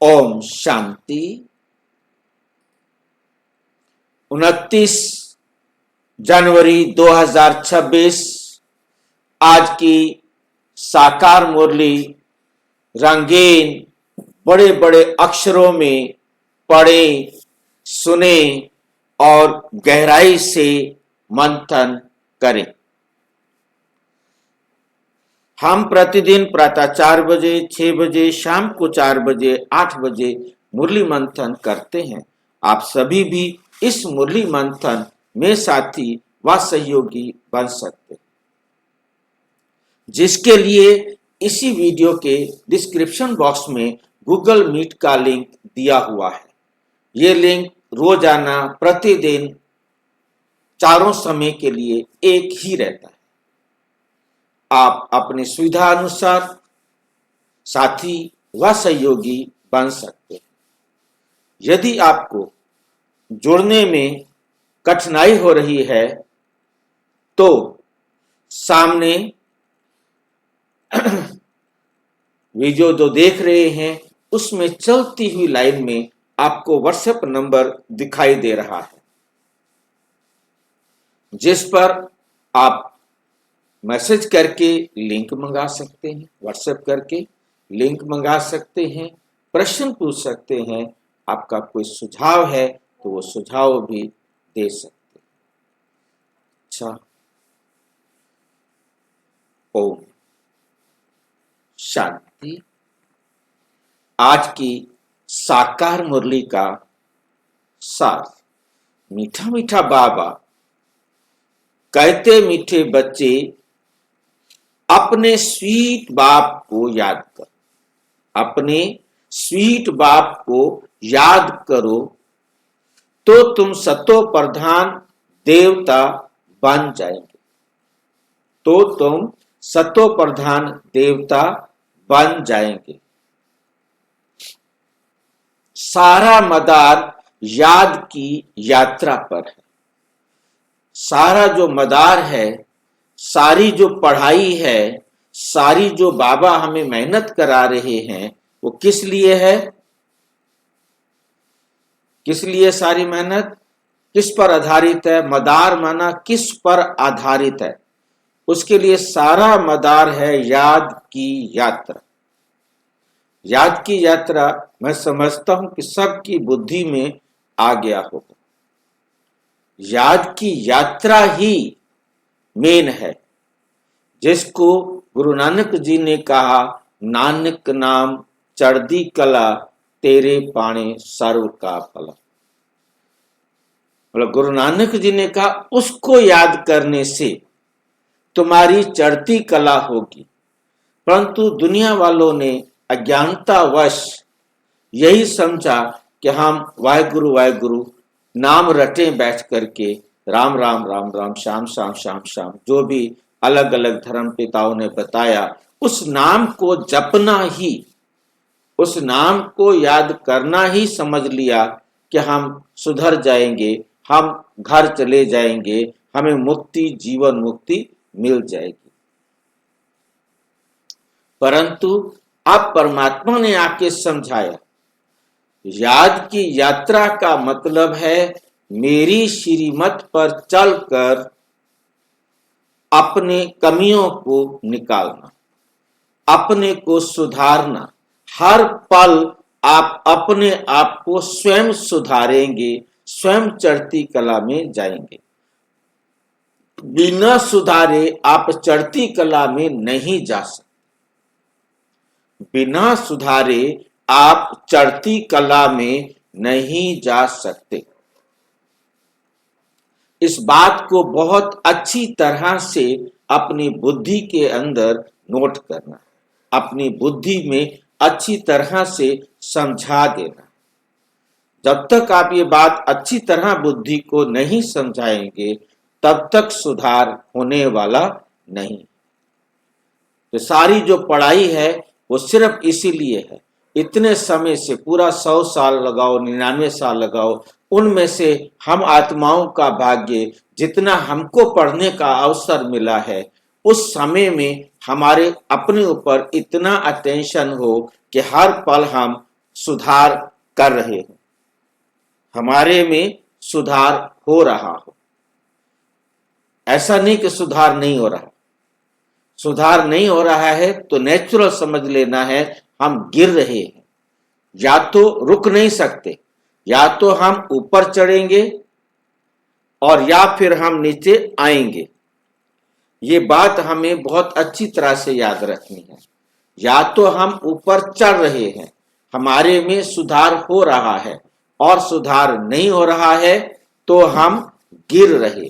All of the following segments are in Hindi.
ओम शांति। 29 जनवरी 2026 आज की साकार मुरली रंगीन बड़े बड़े अक्षरों में पढ़ें, सुने और गहराई से मंथन करें। हम प्रतिदिन प्रातः 4 बजे, 6 बजे, शाम को 4 बजे, 8 बजे मुरली मंथन करते हैं। आप सभी भी इस मुरली मंथन में साथी व सहयोगी बन सकते हैं, जिसके लिए इसी वीडियो के डिस्क्रिप्शन बॉक्स में गूगल मीट का लिंक दिया हुआ है। ये लिंक रोजाना प्रतिदिन चारों समय के लिए एक ही रहता है। आप अपनी सुविधा अनुसार साथी व सहयोगी बन सकते हैं। यदि आपको जुड़ने में कठिनाई हो रही है तो सामने वीडियो जो देख रहे हैं उसमें चलती हुई लाइन में आपको व्हाट्सएप नंबर दिखाई दे रहा है, जिस पर आप मैसेज करके लिंक मंगा सकते हैं, व्हाट्सएप करके लिंक मंगा सकते हैं, प्रश्न पूछ सकते हैं, आपका कोई सुझाव है तो वो सुझाव भी दे सकते हैं। अच्छा, ओम शांति। आज की साकार मुरली का सार। मीठा मीठा बाबा कहते, मीठे बच्चे अपने स्वीट बाप को याद कर, अपने स्वीट बाप को याद करो तो तुम सतो प्रधान देवता बन जाएंगे, तो तुम सतो प्रधान देवता बन जाएंगे। सारा मदार याद की यात्रा पर है। सारा जो मदार है, सारी जो पढ़ाई है, सारी जो बाबा हमें मेहनत करा रहे हैं, वो किस लिए है? किस लिए सारी मेहनत? किस पर आधारित है? मदार माना किस पर आधारित है? उसके लिए सारा मदार है याद की यात्रा। याद की यात्रा मैं समझता हूं कि सबकी बुद्धि में आ गया होगा। याद की यात्रा ही मेन है, जिसको गुरु नानक जी ने कहा, नानक नाम चढ़दी कला तेरे पाणे सर्व का फला। मतलब गुरु नानक जी ने कहा उसको याद करने से तुम्हारी चढ़ती कला होगी। परंतु दुनिया वालों ने अज्ञानतावश यही समझा कि हम वाहेगुरु वाहेगुरु नाम रटे बैठ करके राम राम राम राम श्याम श्याम श्याम श्याम, जो भी अलग अलग धर्म पिताओं ने बताया, उस नाम को जपना ही, उस नाम को याद करना ही समझ लिया कि हम सुधर जाएंगे, हम घर चले जाएंगे, हमें मुक्ति, जीवन मुक्ति मिल जाएगी। परंतु अब परमात्मा ने आके समझाया, याद की यात्रा का मतलब है मेरी श्रीमत पर चलकर अपने कमियों को निकालना, अपने को सुधारना। हर पल आप अपने आप को स्वयं सुधारेंगे, स्वयं चढ़ती कला में जाएंगे। बिना सुधारे आप चढ़ती कला में नहीं जा सकते। बिना सुधारे आप चढ़ती कला में नहीं जा सकते। इस बात को बहुत अच्छी तरह से अपनी बुद्धि के अंदर नोट करना, अपनी बुद्धि में अच्छी तरह से समझा देना। जब तक आप ये बात अच्छी तरह बुद्धि को नहीं समझाएंगे, तब तक सुधार होने वाला नहीं। तो सारी जो पढ़ाई है वो सिर्फ इसीलिए है। इतने समय से पूरा 100 साल लगाओ, 99 साल लगाओ, उनमें से हम आत्माओं का भाग्य, जितना हमको पढ़ने का अवसर मिला है, उस समय में हमारे अपने ऊपर इतना अटेंशन हो कि हर पल हम सुधार कर रहे हो, हमारे में सुधार हो रहा हो। ऐसा नहीं कि सुधार नहीं हो रहा। सुधार नहीं हो रहा है तो नेचुरल समझ लेना है, हम गिर रहे हैं। या तो रुक नहीं सकते, या तो हम ऊपर चढ़ेंगे और या फिर हम नीचे आएंगे। ये बात हमें बहुत अच्छी तरह से याद रखनी है। या तो हम ऊपर चढ़ रहे हैं, हमारे में सुधार हो रहा है, और सुधार नहीं हो रहा है तो हम गिर रहे।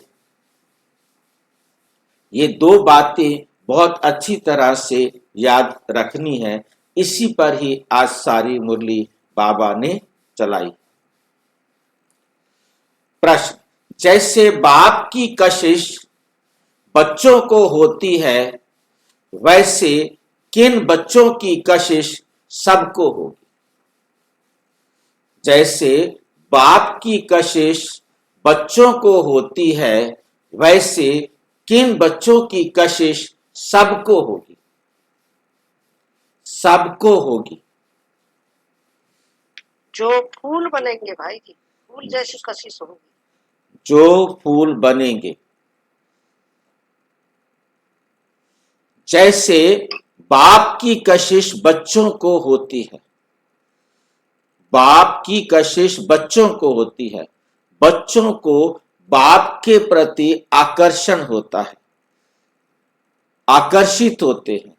ये दो बातें बहुत अच्छी तरह से याद रखनी है। इसी पर ही आज सारी मुरली बाबा ने चलाई। प्रश्न, जैसे बाप की कशिश बच्चों को होती है, वैसे किन बच्चों की कशिश सबको होगी? जैसे बाप की कशिश बच्चों को होती है, वैसे किन बच्चों की कशिश सबको होगी? सबको होगी। जो फूल बनेंगे भाई जी, फूल जैसी कशिश होगी। जो फूल बनेंगे। जैसे बाप की कशिश बच्चों को होती है, बाप की कशिश बच्चों को होती है। बच्चों को बाप के प्रति आकर्षण होता है, आकर्षित होते हैं।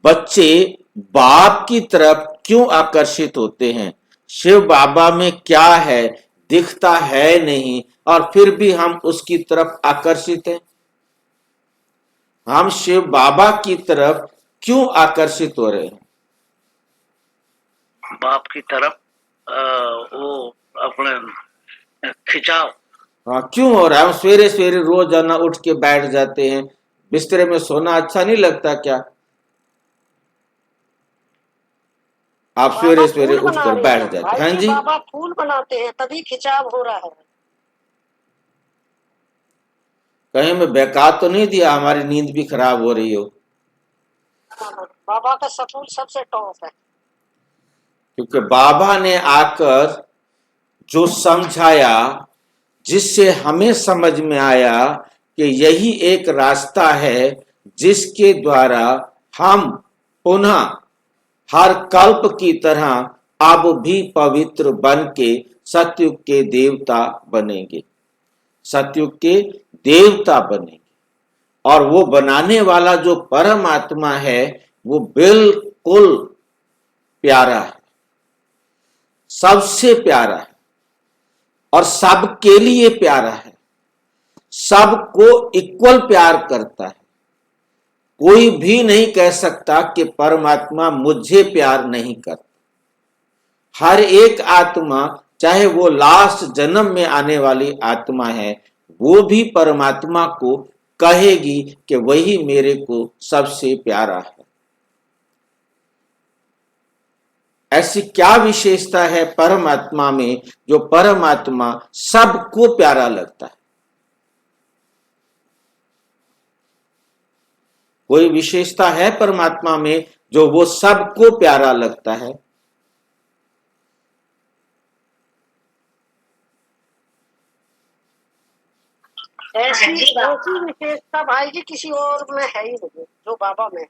बच्चे बाप की तरफ क्यों आकर्षित होते हैं? शिव बाबा में क्या है, दिखता है नहीं, और फिर भी हम उसकी तरफ आकर्षित हैं। हम शिव बाबा की तरफ क्यों आकर्षित हो रहे हैं? बाप की तरफ वो अपने खिंचाव। हाँ, क्यों हो रहा है? हम सवेरे सवेरे रोजाना उठ के बैठ जाते हैं, बिस्तरे में सोना अच्छा नहीं लगता क्या? आप सवेरे सवेरे उठकर बैठ जाते हैं। हाँ जी, बाबा फूल बनाते हैं तभी खिंचाव हो रहा है। कहीं मैं बहका तो नहीं दिया, हमारी नींद भी खराब हो रही हो? बाबा का सपूल सबसे टॉप है। क्योंकि बाबा ने आकर जो समझाया, जिससे हमें समझ में आया कि यही एक रास्ता है जिसके द्वारा हम पुनः हर कल्प की तरह अब भी पवित्र बन के सतयुग के देवता बनेंगे, सतयुग के देवता बनेंगे। और वो बनाने वाला जो परमात्मा है वो बिल्कुल प्यारा है, सबसे प्यारा है, और सबके लिए प्यारा है, सबको इक्वल प्यार करता है। कोई भी नहीं कह सकता कि परमात्मा मुझे प्यार नहीं करता। हर एक आत्मा, चाहे वो लास्ट जन्म में आने वाली आत्मा है, वो भी परमात्मा को कहेगी कि वही मेरे को सबसे प्यारा है। ऐसी क्या विशेषता है परमात्मा में जो परमात्मा सबको प्यारा लगता है? कोई विशेषता है परमात्मा में जो वो सबको प्यारा लगता है? ऐसी विशेषता भाई जी किसी और में है ही नहीं जो बाबा में है।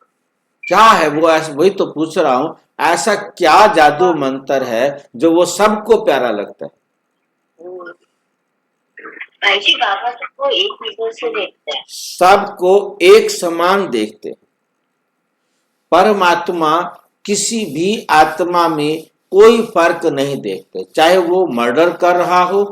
क्या है वो? ऐसा वही तो पूछ रहा हूं, ऐसा क्या जादू मंत्र है जो वो सबको प्यारा लगता है? भाई जी बाबा सबको एक नजर से देखते हैं, सबको एक समान देखते हैं। परमात्मा किसी भी आत्मा में कोई फर्क नहीं देखते, चाहे वो मर्डर कर रहा हो,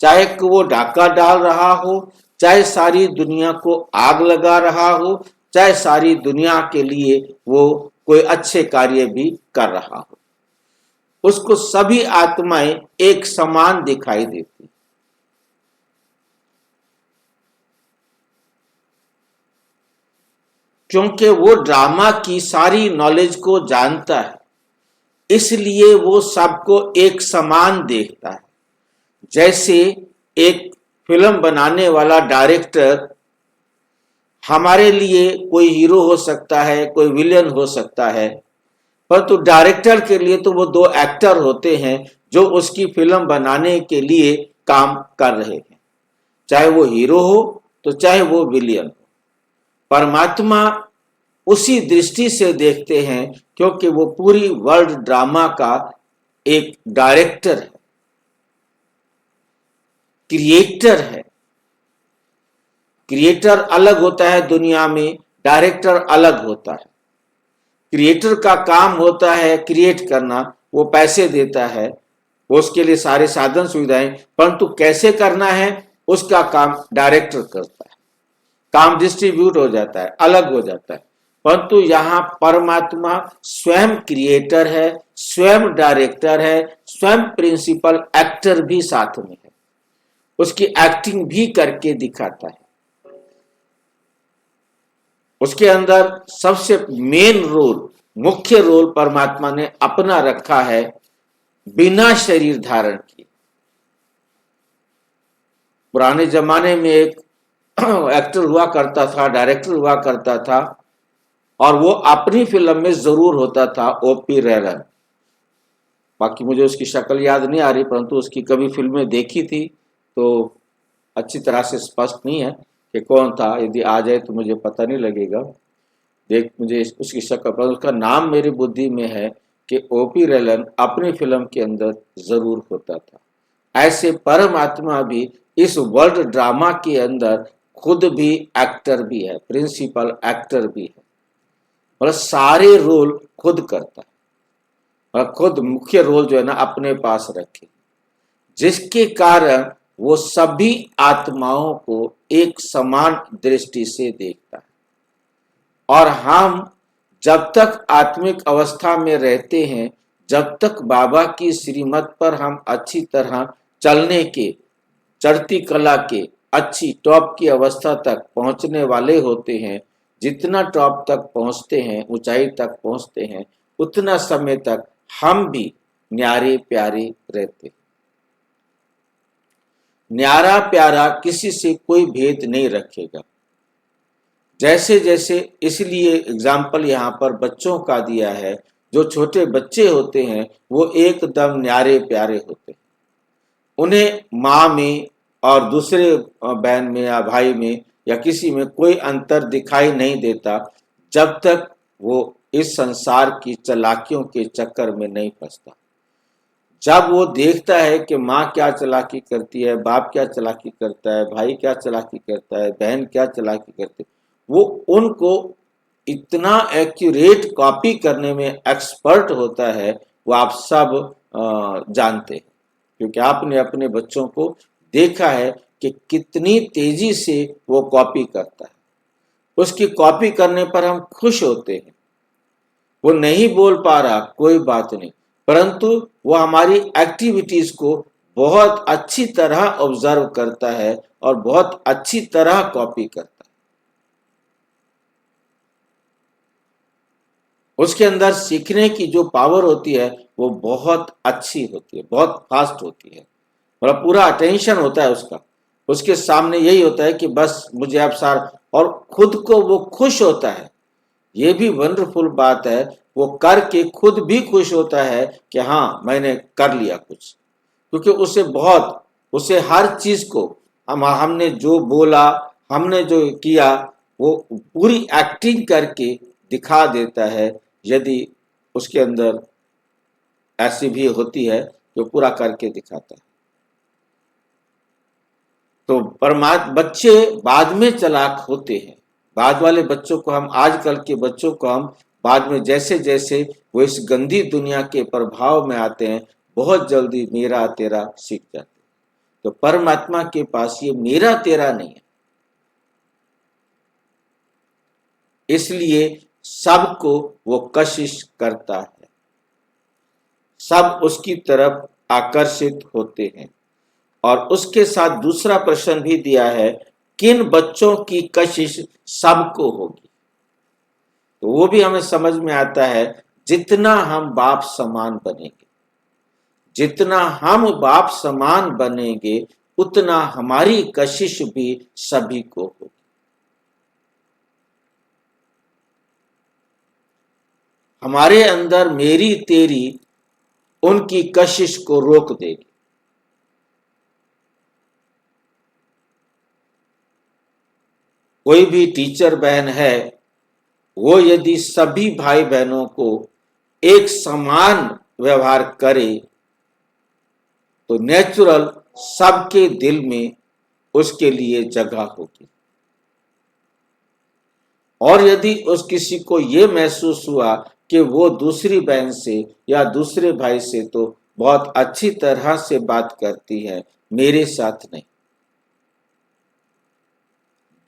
चाहे वो डाका डाल रहा हो, चाहे सारी दुनिया को आग लगा रहा हो, चाहे सारी दुनिया के लिए वो कोई अच्छे कार्य भी कर रहा हो, उसको सभी आत्माएं एक समान दिखाई देती। क्योंकि वो ड्रामा की सारी नॉलेज को जानता है, इसलिए वो सबको एक समान देखता है। जैसे एक फिल्म बनाने वाला डायरेक्टर हमारे लिए कोई हीरो हो सकता है, कोई विलेन हो सकता है, परंतु डायरेक्टर के लिए तो वो दो एक्टर होते हैं जो उसकी फिल्म बनाने के लिए काम कर रहे हैं, चाहे वो हीरो हो तो चाहे वो विलियन हो। परमात्मा उसी दृष्टि से देखते हैं क्योंकि वो पूरी वर्ल्ड ड्रामा का एक डायरेक्टर है, क्रिएटर है। क्रिएटर अलग होता है दुनिया में, डायरेक्टर अलग होता है। क्रिएटर का काम होता है क्रिएट करना, वो पैसे देता है, वो उसके लिए सारे साधन सुविधाएं, परंतु कैसे करना है उसका काम डायरेक्टर करता है। काम डिस्ट्रीब्यूट हो जाता है, अलग हो जाता है। परंतु यहाँ परमात्मा स्वयं क्रिएटर है, स्वयं डायरेक्टर है, स्वयं प्रिंसिपल एक्टर भी साथ में है, उसकी एक्टिंग भी करके दिखाता है। उसके अंदर सबसे मेन रोल, मुख्य रोल परमात्मा ने अपना रखा है बिना शरीर धारण किए। पुराने जमाने में एक एक्टर हुआ करता था, डायरेक्टर हुआ करता था, और वो अपनी फिल्म में जरूर होता था ओपी रैलन। बाकी मुझे उसकी शक्ल याद नहीं आ रही, परंतु उसकी कभी फिल्में देखी थी तो अच्छी तरह से स्पष्ट नहीं है कि कौन था। यदि आ जाए तो मुझे पता नहीं लगेगा, देख मुझे उसकी शक्ल, पर उसका नाम मेरी बुद्धि में है कि ओपी रैलन अपनी फिल्म के अंदर जरूर होता था। ऐसे परमात्मा भी इस वर्ल्ड ड्रामा के अंदर खुद भी एक्टर भी है, प्रिंसिपल एक्टर भी है, मतलब सारे रोल खुद करता है और खुद मुख्य रोल जो है ना अपने पास रखे, जिसके कारण वो सभी आत्माओं को एक समान दृष्टि से देखता है। और हम जब तक आत्मिक अवस्था में रहते हैं, जब तक बाबा की श्रीमत पर हम अच्छी तरह चलने के, चढ़ती कला के अच्छी टॉप की अवस्था तक पहुंचने वाले होते हैं, जितना टॉप तक पहुंचते हैं, ऊंचाई तक पहुंचते हैं, उतना समय तक हम भी न्यारे प्यारे रहते। न्यारा प्यारा किसी से कोई भेद नहीं रखेगा। जैसे जैसे, इसलिए एग्जाम्पल यहाँ पर बच्चों का दिया है, जो छोटे बच्चे होते हैं वो एकदम न्यारे प्यारे होते हैं। उन्हें माँ में और दूसरे बहन में या भाई में या किसी में कोई अंतर दिखाई नहीं देता, जब तक वो इस संसार की चालाकियों के चक्कर में नहीं फंसता। जब वो देखता है कि माँ क्या चालाकी करती है, बाप क्या चालाकी करता है, भाई क्या चालाकी करता है, बहन क्या चालाकी करती है, वो उनको इतना एक्यूरेट कॉपी करने में एक्सपर्ट होता है, वो आप सब जानते हैं, क्योंकि आपने अपने बच्चों को देखा है कि कितनी तेजी से वो कॉपी करता है। उसकी कॉपी करने पर हम खुश होते हैं। वो नहीं बोल पा रहा, कोई बात नहीं, परंतु वो हमारी एक्टिविटीज को बहुत अच्छी तरह ऑब्जर्व करता है और बहुत अच्छी तरह कॉपी करता है। उसके अंदर सीखने की जो पावर होती है वो बहुत अच्छी होती है, बहुत फास्ट होती है, मतलब पूरा अटेंशन होता है उसका। उसके सामने यही होता है कि बस मुझे अब सार, और खुद को वो खुश होता है। ये भी वंडरफुल बात है, वो करके खुद भी खुश होता है कि हाँ मैंने कर लिया कुछ, क्योंकि उसे हर चीज को हमने जो बोला, हमने जो किया, वो पूरी एक्टिंग करके दिखा देता है। यदि उसके अंदर ऐसी भी होती है जो पूरा करके दिखाता है। तो बच्चे बाद में चालाक होते हैं। बाद वाले बच्चों को हम, आजकल के बच्चों को हम बाद में जैसे जैसे वो इस गंदी दुनिया के प्रभाव में आते हैं, बहुत जल्दी मेरा तेरा सीख जाते हैं। तो परमात्मा के पास ये मेरा तेरा नहीं है, इसलिए सबको वो कशिश करता है, सब उसकी तरफ आकर्षित होते हैं। और उसके साथ दूसरा प्रश्न भी दिया है, किन बच्चों की कशिश सबको होगी। तो वो भी हमें समझ में आता है, जितना हम बाप समान बनेंगे, जितना हम बाप समान बनेंगे, उतना हमारी कशिश भी सभी को होगी। हमारे अंदर मेरी तेरी उनकी कशिश को रोक देगी। कोई भी टीचर बहन है, वो यदि सभी भाई बहनों को एक समान व्यवहार करे तो नेचुरल सबके दिल में उसके लिए जगह होगी। और यदि उस किसी को ये महसूस हुआ कि वो दूसरी बहन से या दूसरे भाई से तो बहुत अच्छी तरह से बात करती है, मेरे साथ नहीं,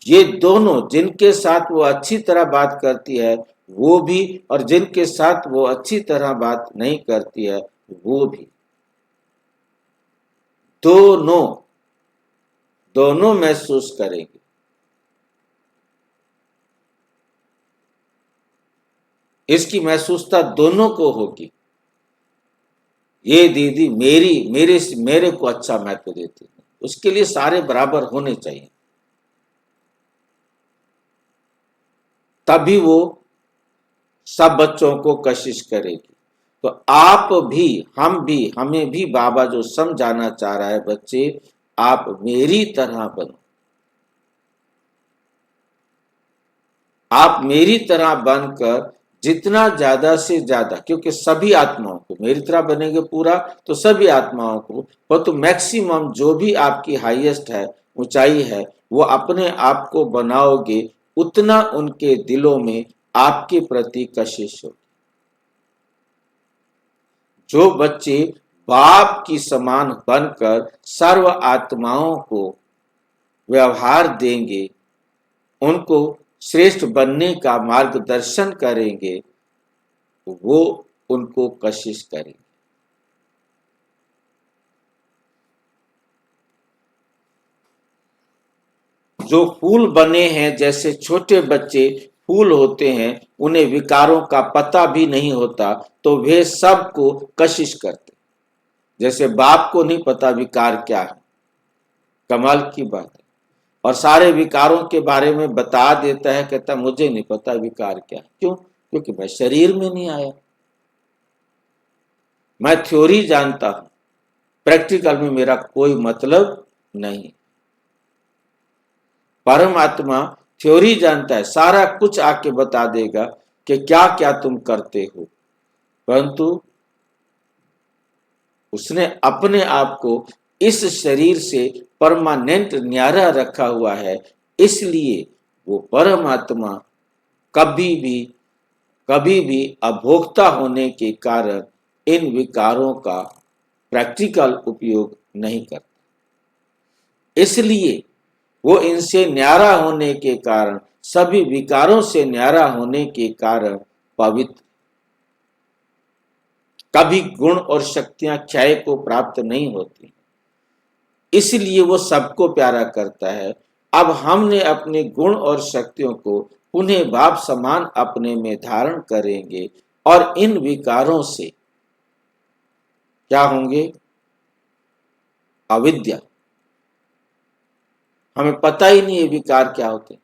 ये दोनों जिनके साथ वो अच्छी तरह बात करती है वो भी, और जिनके साथ वो अच्छी तरह बात नहीं करती है वो भी, दोनों महसूस करेंगे। इसकी महसूसता दोनों को होगी। ये दीदी मेरे को अच्छा महत्व देती है, उसके लिए सारे बराबर होने चाहिए, तभी वो सब बच्चों को कशिश करेगी। तो आप भी, हमें भी बाबा जो समझाना चाह रहा है, बच्चे आप मेरी तरह बनो, आप मेरी तरह बनकर जितना ज्यादा से ज्यादा, क्योंकि सभी आत्माओं को मेरी तरह बनेंगे पूरा तो सभी आत्माओं को, पर तो मैक्सिमम जो भी आपकी हाईएस्ट है, ऊंचाई है, वो अपने आप को बनाओगे उतना उनके दिलों में आपके प्रति कशिश हो। जो बच्चे बाप की समान बनकर सर्व आत्माओं को व्यवहार देंगे, उनको श्रेष्ठ बनने का मार्गदर्शन करेंगे, वो उनको कशिश करेंगे। जो फूल बने हैं, जैसे छोटे बच्चे फूल होते हैं, उन्हें विकारों का पता भी नहीं होता तो वे सबको कशिश करते, जैसे बाप को नहीं पता विकार क्या है। कमाल की बात है। और सारे विकारों के बारे में बता देता है, कहता मुझे नहीं पता विकार क्या है। क्यों? क्योंकि मैं शरीर में नहीं आया, मैं थ्योरी जानता हूं, प्रैक्टिकल में मेरा कोई मतलब नहीं। परमात्मा थ्योरी जानता है, सारा कुछ आके बता देगा कि क्या क्या तुम करते हो, परंतु उसने अपने आप को इस शरीर से परमानेंट न्यारा रखा हुआ है, इसलिए वो परमात्मा कभी भी अभोक्ता होने के कारण इन विकारों का प्रैक्टिकल उपयोग नहीं करता। इसलिए वो इनसे न्यारा होने के कारण, सभी विकारों से न्यारा होने के कारण पवित्र, कभी गुण और शक्तियां क्षय को प्राप्त नहीं होती, इसलिए वो सबको प्यारा करता है। अब हमने अपने गुण और शक्तियों को पुनः बाप समान अपने में धारण करेंगे और इन विकारों से क्या होंगे? अविद्या। हमें पता ही नहीं है विकार क्या होते हैं।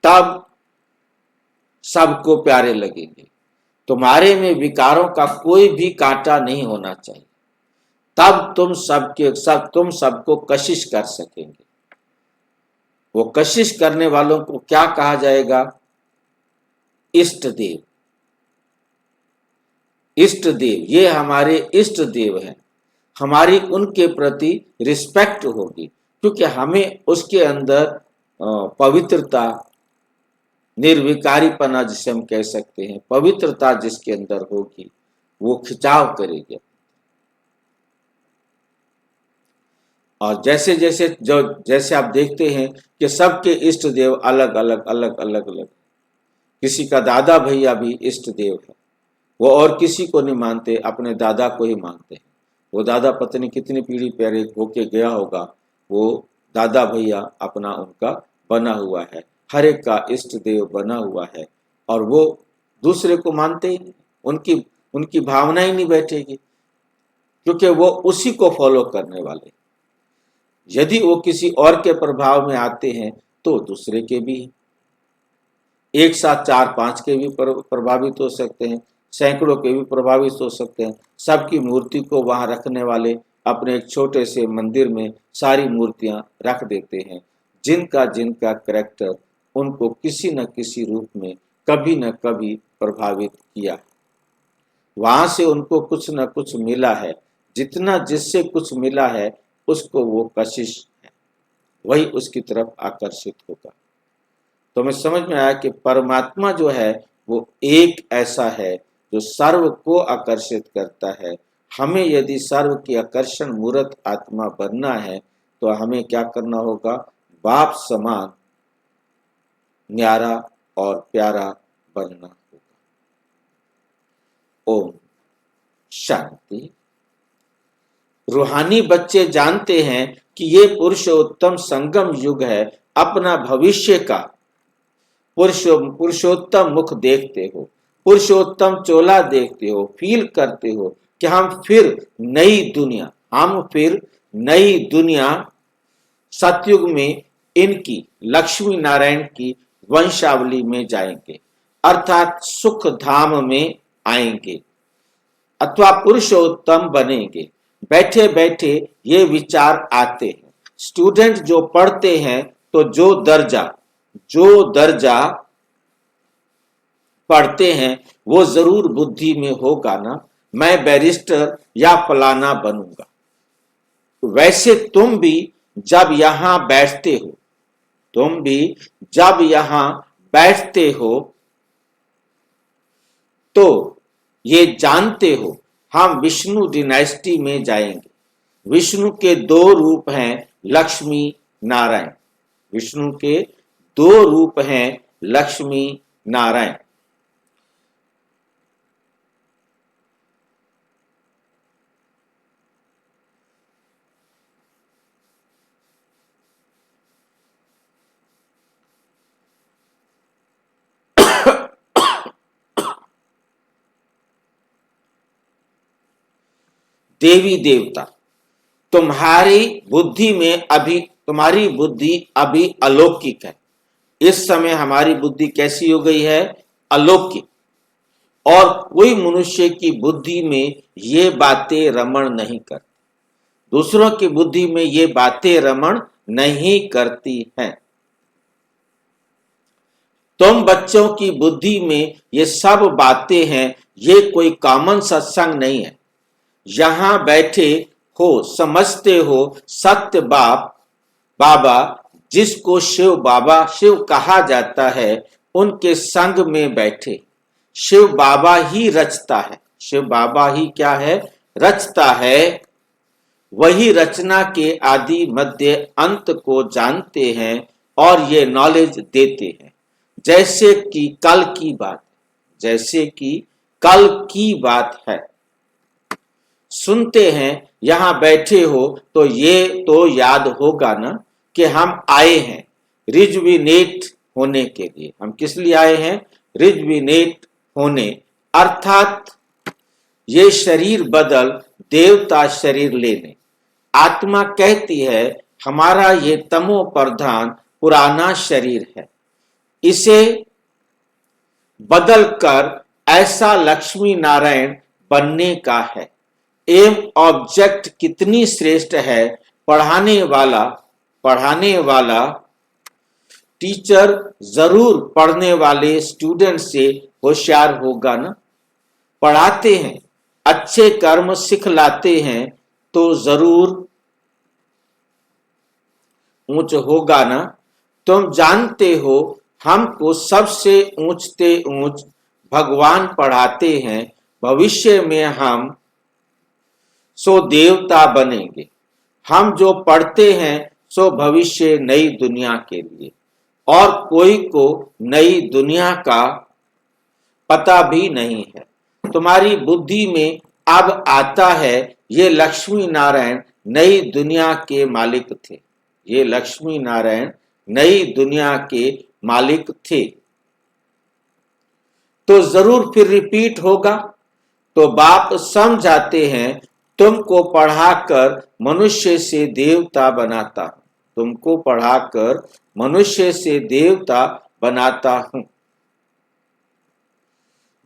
तब सबको प्यारे लगेंगे। तुम्हारे में विकारों का कोई भी कांटा नहीं होना चाहिए, तब तुम सबको कशिश कर सकेंगे। वो कशिश करने वालों को क्या कहा जाएगा? इष्ट देव। इष्ट देव, ये हमारे इष्ट देव हैं, हमारी उनके प्रति रिस्पेक्ट होगी, क्योंकि हमें उसके अंदर पवित्रता, निर्विकारीपना जिसे हम कह सकते हैं, पवित्रता जिसके अंदर होगी वो खिंचाव करेगी। और जैसे आप देखते हैं कि सबके इष्ट देव अलग अलग, किसी का दादा भैया भी इष्ट देव है, वो और किसी को नहीं मानते, अपने दादा को ही मानते हैं। वो दादा पत्नी कितनी पीढ़ी पहले होके गया होगा, वो दादा भैया अपना उनका बना हुआ है, हर एक का इष्ट देव बना हुआ है, और वो दूसरे को मानते ही नहीं, उनकी भावना ही नहीं बैठेगी, क्योंकि वो उसी को फॉलो करने वाले। यदि वो किसी और के प्रभाव में आते हैं तो दूसरे के भी, एक साथ 4-5 के भी प्रभावित हो सकते हैं, सैकड़ों के भी प्रभावित हो सकते हैं। सबकी मूर्ति को वहां रखने वाले अपने एक छोटे से मंदिर में सारी मूर्तियां रख देते हैं। जिनका जिनका करैक्टर उनको किसी न किसी रूप में कभी न कभी प्रभावित किया, वहां से उनको कुछ न कुछ मिला है। जितना जिससे कुछ मिला है उसको वो कशिश है, वही उसकी तरफ आकर्षित होगा। तो हमें समझ में आया कि परमात्मा जो है वो एक ऐसा है जो सर्व को आकर्षित करता है। हमें यदि सर्व की आकर्षण मूर्त आत्मा बनना है तो हमें क्या करना होगा? बाप समान न्यारा और प्यारा बनना होगा। ओम शांति। रूहानी बच्चे जानते हैं कि ये पुरुषोत्तम संगम युग है। अपना भविष्य का पुरुषोत्तम मुख देखते हो, पुरुषोत्तम चोला देखते हो, फील करते हो कि हम फिर नई दुनिया सतयुग में इनकी लक्ष्मी नारायण की वंशावली में जाएंगे, अर्थात सुख धाम में आएंगे अथवा पुरुषोत्तम बनेंगे। बैठे बैठे ये विचार आते हैं। स्टूडेंट जो पढ़ते हैं तो जो दर्जा पढ़ते हैं वो जरूर बुद्धि में होगा ना, मैं बैरिस्टर या फलाना बनूंगा। वैसे तुम भी जब यहां बैठते हो तो ये जानते हो हम विष्णु डिनाइस्टी में जाएंगे। विष्णु के 2 रूप हैं लक्ष्मी नारायण। विष्णु के 2 रूप हैं लक्ष्मी नारायण। देवी देवता, तुम्हारी बुद्धि अभी अलौकिक है। इस समय हमारी बुद्धि कैसी हो गई है? अलौकिक। और कोई मनुष्य की बुद्धि में ये बातें रमण नहीं करती, दूसरों की बुद्धि में ये बातें रमण नहीं करती हैं। तुम बच्चों की बुद्धि में ये सब बातें हैं। ये कोई कॉमन सत्संग नहीं है। यहां बैठे हो, समझते हो सत्य बाबा जिसको शिव कहा जाता है, उनके संग में बैठे। शिव बाबा ही रचता है। शिव बाबा ही क्या है? रचता है। वही रचना के आदि मध्य अंत को जानते हैं और ये नॉलेज देते हैं। जैसे कि कल की बात है। सुनते हैं, यहां बैठे हो तो ये तो याद होगा ना कि हम आए हैं रिजविनेट होने के लिए। हम किस लिए आए हैं? रिजविनेट होने, अर्थात ये शरीर बदल देवता शरीर लेने। आत्मा कहती है हमारा ये तमो प्रधान पुराना शरीर है, इसे बदलकर ऐसा लक्ष्मी नारायण बनने का है। एम ऑब्जेक्ट कितनी श्रेष्ठ है। पढ़ाने वाला टीचर जरूर पढ़ने वाले स्टूडेंट से होशियार होगा ना। पढ़ाते हैं, अच्छे कर्म सिखलाते हैं तो जरूर ऊंच होगा ना। तुम जानते हो हमको सबसे ऊंचते ऊंच भगवान पढ़ाते हैं। भविष्य में हम सो देवता बनेंगे। हम जो पढ़ते हैं सो भविष्य नई दुनिया के लिए, और कोई को नई दुनिया का पता भी नहीं है। तुम्हारी बुद्धि में अब आता है ये लक्ष्मी नारायण नई दुनिया के मालिक थे। ये लक्ष्मी नारायण नई दुनिया के मालिक थे तो जरूर फिर रिपीट होगा। तो बाप समझाते हैं तुमको पढ़ाकर मनुष्य से देवता बनाता हूं, तुमको पढ़ाकर मनुष्य से देवता बनाता हूं।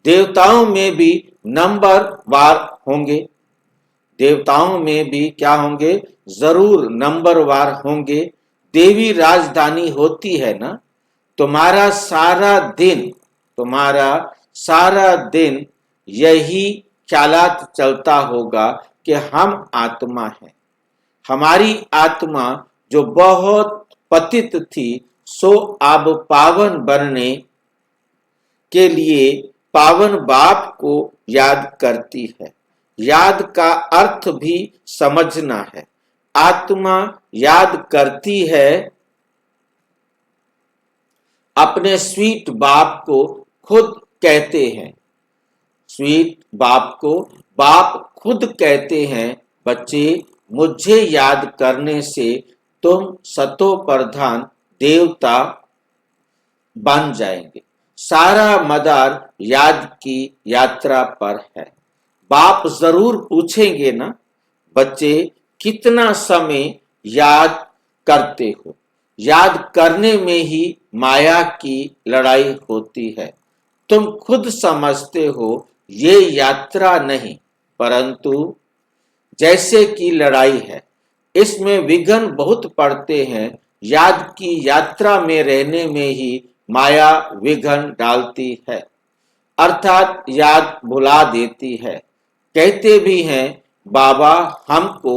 देवताओं में भी नंबरवार होंगे, देवताओं में भी क्या होंगे, जरूर नंबरवार होंगे। देवी राजधानी होती है ना, तुम्हारा सारा दिन यही ख्यालात चलता होगा कि हम आत्मा हैं। हमारी आत्मा जो बहुत पतित थी, सो अब पावन बनने के लिए पावन बाप को याद करती है। याद का अर्थ भी समझना है। आत्मा याद करती है अपने स्वीट बाप को, खुद कहते हैं, स्वीट बाप को बाप खुद कहते हैं, बच्चे मुझे याद करने से तुम सतो प्रधान देवता बन जाएंगे। सारा मदार याद की यात्रा पर है। बाप जरूर पूछेंगे ना, बच्चे कितना समय याद करते हो। याद करने में ही माया की लड़ाई होती है। तुम खुद समझते हो ये यात्रा नहीं, परंतु जैसे कि लड़ाई है। इसमें विघ्न बहुत पड़ते हैं। याद की यात्रा में रहने में ही माया विघ्न डालती है, अर्थात याद भुला देती है। कहते भी हैं बाबा हमको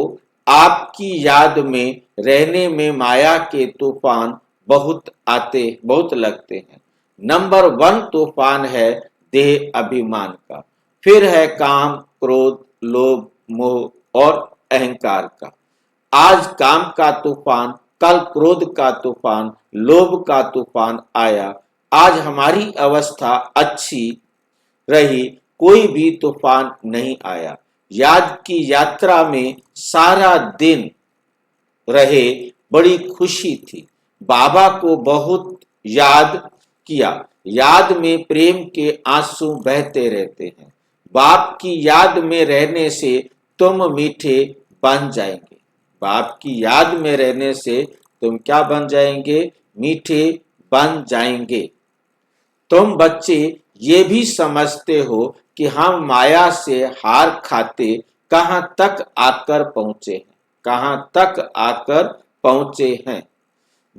आपकी याद में रहने में माया के तूफान बहुत लगते हैं। नंबर 1 तूफान है देह अभिमान का, फिर है काम, क्रोध, लोभ, मोह और अहंकार का। आज काम का तूफान, कल क्रोध का तूफान, लोभ का तूफान आया। आज हमारी अवस्था अच्छी रही, कोई भी तूफान नहीं आया। याद की यात्रा में सारा दिन रहे, बड़ी खुशी थी। बाबा को बहुत याद किया। याद में प्रेम के आंसू बहते रहते हैं। बाप की याद में रहने से तुम मीठे बन जाएंगे। बाप की याद में रहने से तुम क्या बन जाएंगे, मीठे बन जाएंगे। तुम बच्चे ये भी समझते हो कि हम माया से हार खाते कहां तक आकर पहुंचे हैं, कहां तक आकर पहुंचे हैं।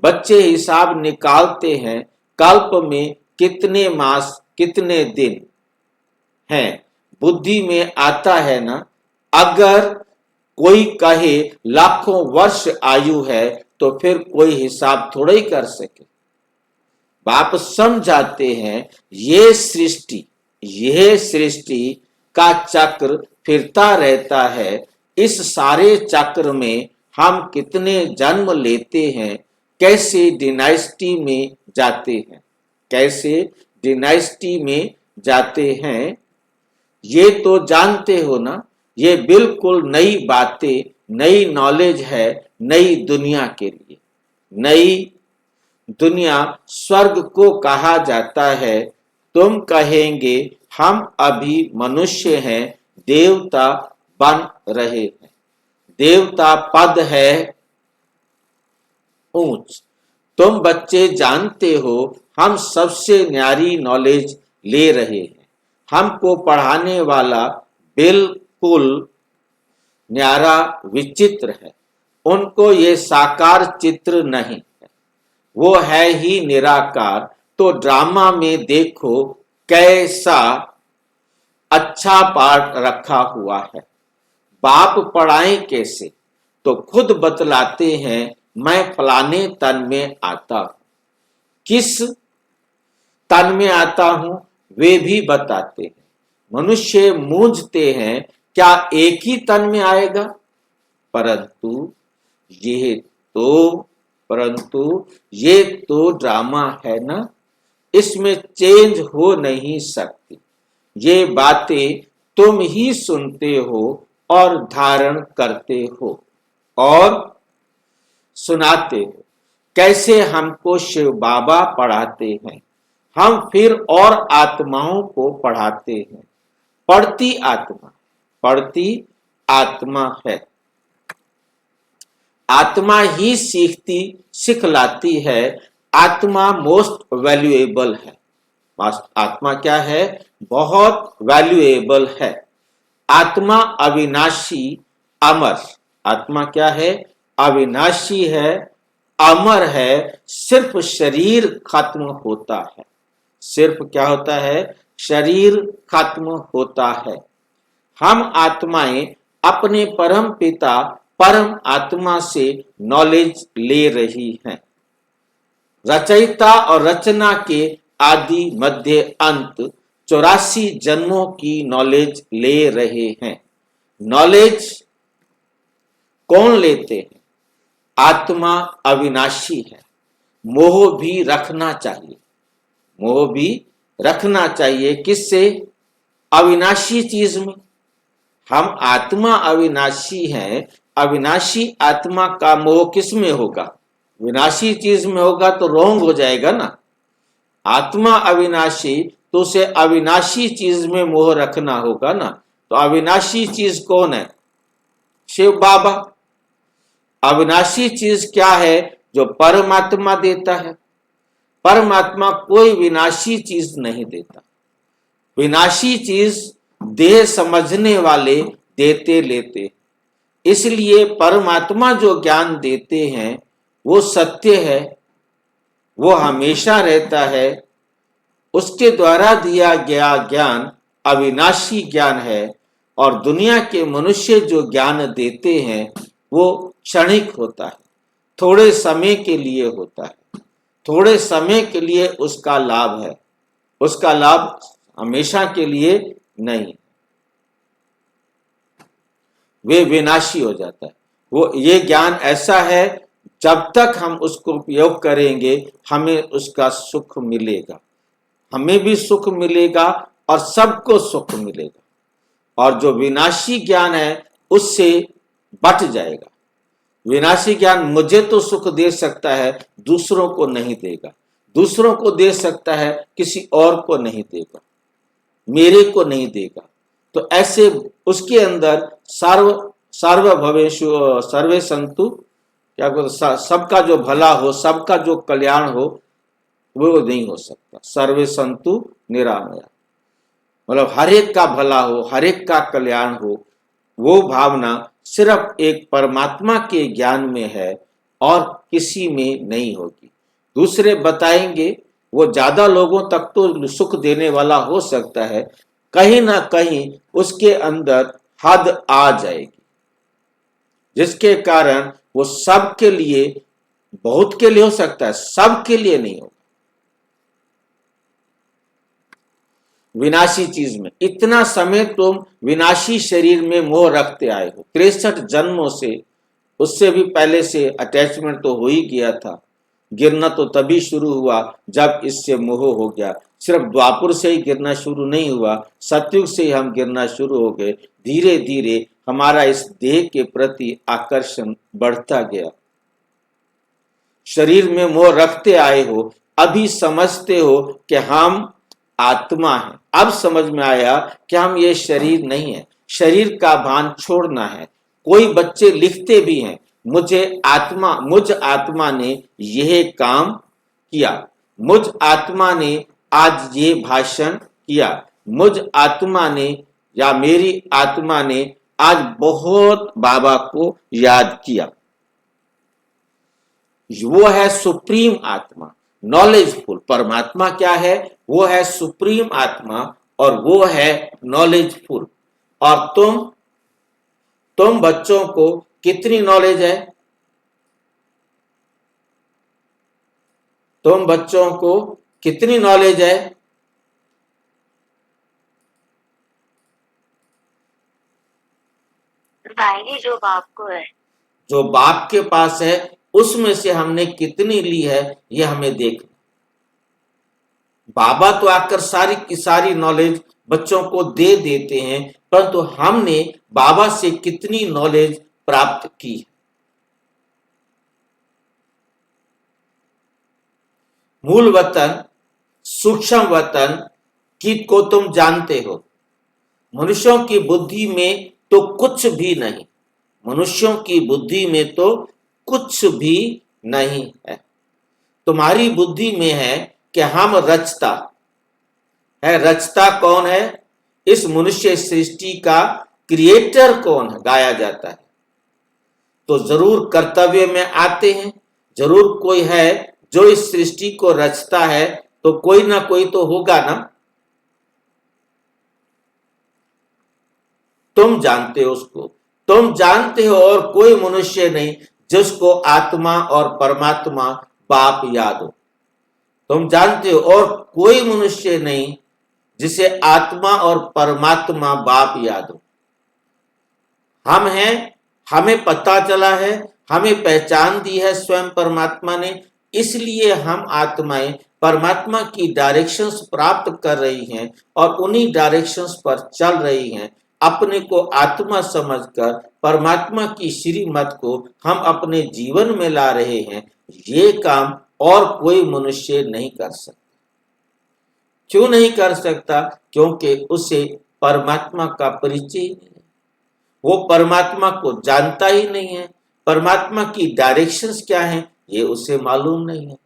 बच्चे हिसाब निकालते हैं, कल्प में कितने मास, कितने दिन हैं। बुद्धि में आता है ना, अगर कोई कहे लाखों वर्ष आयु है तो फिर कोई हिसाब थोड़ा ही कर सके। बाप समझाते हैं ये सृष्टि का चक्र फिरता रहता है। इस सारे चक्र में हम कितने जन्म लेते हैं, कैसे डिनाइस्टी में जाते हैं, कैसे डिनाइस्टी में जाते हैं, ये तो जानते हो ना। ये बिल्कुल नई बातें, नई नॉलेज है नई दुनिया के लिए। नई दुनिया स्वर्ग को कहा जाता है। तुम कहेंगे हम अभी मनुष्य हैं, देवता बन रहे हैं। देवता पद है ऊंच। तुम बच्चे जानते हो हम सबसे न्यारी नॉलेज ले रहे हैं। हमको पढ़ाने वाला बिल्कुल न्यारा विचित्र है। उनको ये साकार चित्र नहीं है, वो है ही निराकार। तो ड्रामा में देखो कैसा अच्छा पार्ट रखा हुआ है। बाप पढ़ाएं कैसे, तो खुद बतलाते हैं मैं फलाने तन में आता हूं। किस तन में आता हूं वे भी बताते हैं। मनुष्य मूंझते हैं क्या एक ही तन में आएगा, परंतु ये तो ड्रामा है ना, इसमें चेंज हो नहीं सकती। ये बातें तुम ही सुनते हो और धारण करते हो और सुनाते हो। कैसे हमको शिव बाबा पढ़ाते हैं, हम फिर और आत्माओं को पढ़ाते हैं। पढ़ती आत्मा है। आत्मा ही सिखलाती है। आत्मा मोस्ट वैल्यूएबल है। आत्मा क्या है? बहुत वैल्यूएबल है। आत्मा अविनाशी, अमर। आत्मा क्या है? अविनाशी है, अमर है। सिर्फ शरीर खत्म होता है। सिर्फ क्या होता है? शरीर खत्म होता है। हम आत्माएं अपने परम पिता परम आत्मा से नॉलेज ले रही हैं। रचयिता और रचना के आदि मध्य अंत 84 जन्मों की नॉलेज ले रहे हैं। नॉलेज कौन लेते हैं? आत्मा अविनाशी है। मोह भी रखना चाहिए। मोह भी रखना चाहिए। किससे? अविनाशी चीज में। हम आत्मा अविनाशी हैं। अविनाशी आत्मा का मोह किस में होगा? विनाशी चीज में होगा तो रोंग हो जाएगा ना। आत्मा अविनाशी तो उसे अविनाशी चीज में मोह रखना होगा ना। तो अविनाशी चीज कौन है? शिव बाबा। अविनाशी चीज क्या है? जो परमात्मा देता है। परमात्मा कोई विनाशी चीज नहीं देता। विनाशी चीज देह समझने वाले देते लेते। इसलिए परमात्मा जो ज्ञान देते हैं वो सत्य है, वो हमेशा रहता है। उसके द्वारा दिया गया ज्ञान अविनाशी ज्ञान है। और दुनिया के मनुष्य जो ज्ञान देते हैं वो क्षणिक होता है, थोड़े समय के लिए होता है। थोड़े समय के लिए उसका लाभ है, उसका लाभ हमेशा के लिए नहीं। वे विनाशी हो जाता है। वो ये ज्ञान ऐसा है, जब तक हम उसको उपयोग करेंगे हमें उसका सुख मिलेगा। हमें भी सुख मिलेगा और सबको सुख मिलेगा। और जो विनाशी ज्ञान है उससे बच जाएगा। विनाशी ज्ञान मुझे तो सुख दे सकता है, दूसरों को नहीं देगा। दूसरों को दे सकता है, किसी और को नहीं देगा, मेरे को नहीं देगा। तो ऐसे उसके अंदर सर्वभवेषु सर्वे संतु, क्या बोलते, सबका जो भला हो, सबका जो कल्याण हो, वो नहीं हो सकता। सर्वे संतु निरामया, मतलब हर एक का भला हो, हर एक का कल्याण हो। वो भावना सिर्फ एक परमात्मा के ज्ञान में है और किसी में नहीं होगी। दूसरे बताएंगे वो ज्यादा लोगों तक तो सुख देने वाला हो सकता है, कहीं ना कहीं उसके अंदर हद आ जाएगी, जिसके कारण वो सबके लिए, बहुत के लिए हो सकता है, सबके लिए नहीं होगा। विनाशी चीज में इतना समय तुम विनाशी शरीर में मोह रखते आए हो, 63 जन्मों से। उससे भी पहले से अटैचमेंट तो हो ही गया था। गिरना तो तभी शुरू हुआ जब इससे मोह हो गया। सिर्फ द्वापुर से ही गिरना शुरू नहीं हुआ, सतयुग से ही हम गिरना शुरू हो गए। धीरे धीरे हमारा इस देह के प्रति आकर्षण बढ़ता गया। शरीर में मोह रखते आए हो, अभी समझते हो कि हम आत्मा है। अब समझ में आया कि हम ये शरीर नहीं है। शरीर का भान छोड़ना है। कोई बच्चे लिखते भी हैं, मुझ आत्मा ने यह काम किया, मुझ आत्मा ने आज ये भाषण किया, मुझ आत्मा ने या मेरी आत्मा ने आज बहुत बाबा को याद किया। वो है सुप्रीम आत्मा, नॉलेजफुल। परमात्मा क्या है? वो है सुप्रीम आत्मा और वो है नॉलेजफुल। और तुम बच्चों को कितनी नॉलेज है? तुम बच्चों को कितनी नॉलेज है? भाई जो बाप को है, जो बाप के पास है उसमें से हमने कितनी ली है ये हमें देखना। बाबा तो आकर सारी की सारी नॉलेज बच्चों को दे देते हैं, परंतु हमने बाबा से कितनी नॉलेज प्राप्त की। मूल वतन, सूक्ष्म वतन की को तुम जानते हो। मनुष्यों की बुद्धि में तो कुछ भी नहीं, मनुष्यों की बुद्धि में तो कुछ भी नहीं है। तुम्हारी बुद्धि में है कि हम रचता है। रचता कौन है? इस मनुष्य सृष्टि का क्रिएटर कौन है गाया जाता है। तो जरूर कर्तव्य में आते हैं, जरूर कोई है जो इस सृष्टि को रचता है, तो कोई ना कोई तो होगा ना। तुम जानते हो उसको, तुम जानते हो, और कोई मनुष्य नहीं जिसको आत्मा और परमात्मा बाप याद हो। तुम जानते हो, और कोई मनुष्य नहीं जिसे आत्मा और परमात्मा बाप याद हो। हम हैं, हमें पता चला है, हमें पहचान दी है स्वयं परमात्मा ने, इसलिए हम आत्माएं परमात्मा की डायरेक्शंस प्राप्त कर रही हैं और उन्हीं डायरेक्शंस पर चल रही हैं। अपने को आत्मा समझकर परमात्मा की श्रीमत को हम अपने जीवन में ला रहे हैं। ये काम और कोई मनुष्य नहीं कर सकता। क्यों नहीं कर सकता? क्योंकि उसे परमात्मा का परिचय ही नहीं है, वो परमात्मा को जानता ही नहीं है। परमात्मा की डायरेक्शंस क्या हैं ये उसे मालूम नहीं है।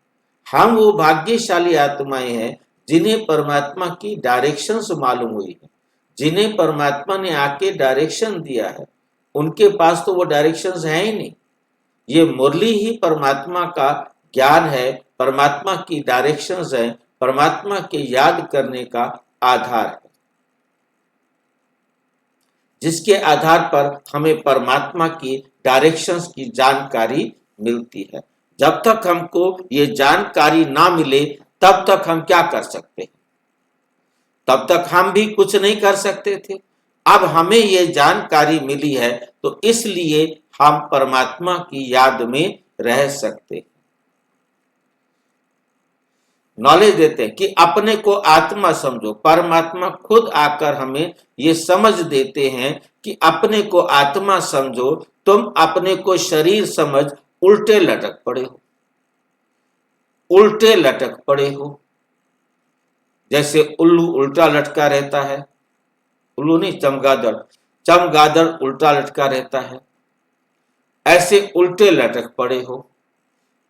हम वो भाग्यशाली आत्माएं हैं जिन्हें परमात्मा की डायरेक्शंस मालूम हुई है, जिन्हें परमात्मा ने आके डायरेक्शन दिया है। उनके पास तो वो डायरेक्शंस है ही नहीं। ये मुरली ही परमात्मा का ज्ञान है, परमात्मा की डायरेक्शंस है, परमात्मा के याद करने का आधार है, जिसके आधार पर हमें परमात्मा की डायरेक्शंस की जानकारी मिलती है। जब तक हमको ये जानकारी ना मिले तब तक हम क्या कर सकते हैं? तब तक हम भी कुछ नहीं कर सकते थे। अब हमें ये जानकारी मिली है तो इसलिए हम परमात्मा की याद में रह सकते हैं। नॉलेज देते हैं कि अपने को आत्मा समझो। परमात्मा खुद आकर हमें ये समझ देते हैं कि अपने को आत्मा समझो। तुम अपने को शरीर समझ उल्टे लटक पड़े हो, उल्टे लटक पड़े हो। जैसे उल्लू उल्टा लटका रहता है, उल्लू नहीं, चमगादड़, चमगादड़ उल्टा लटका रहता है, ऐसे उल्टे लटक पड़े हो।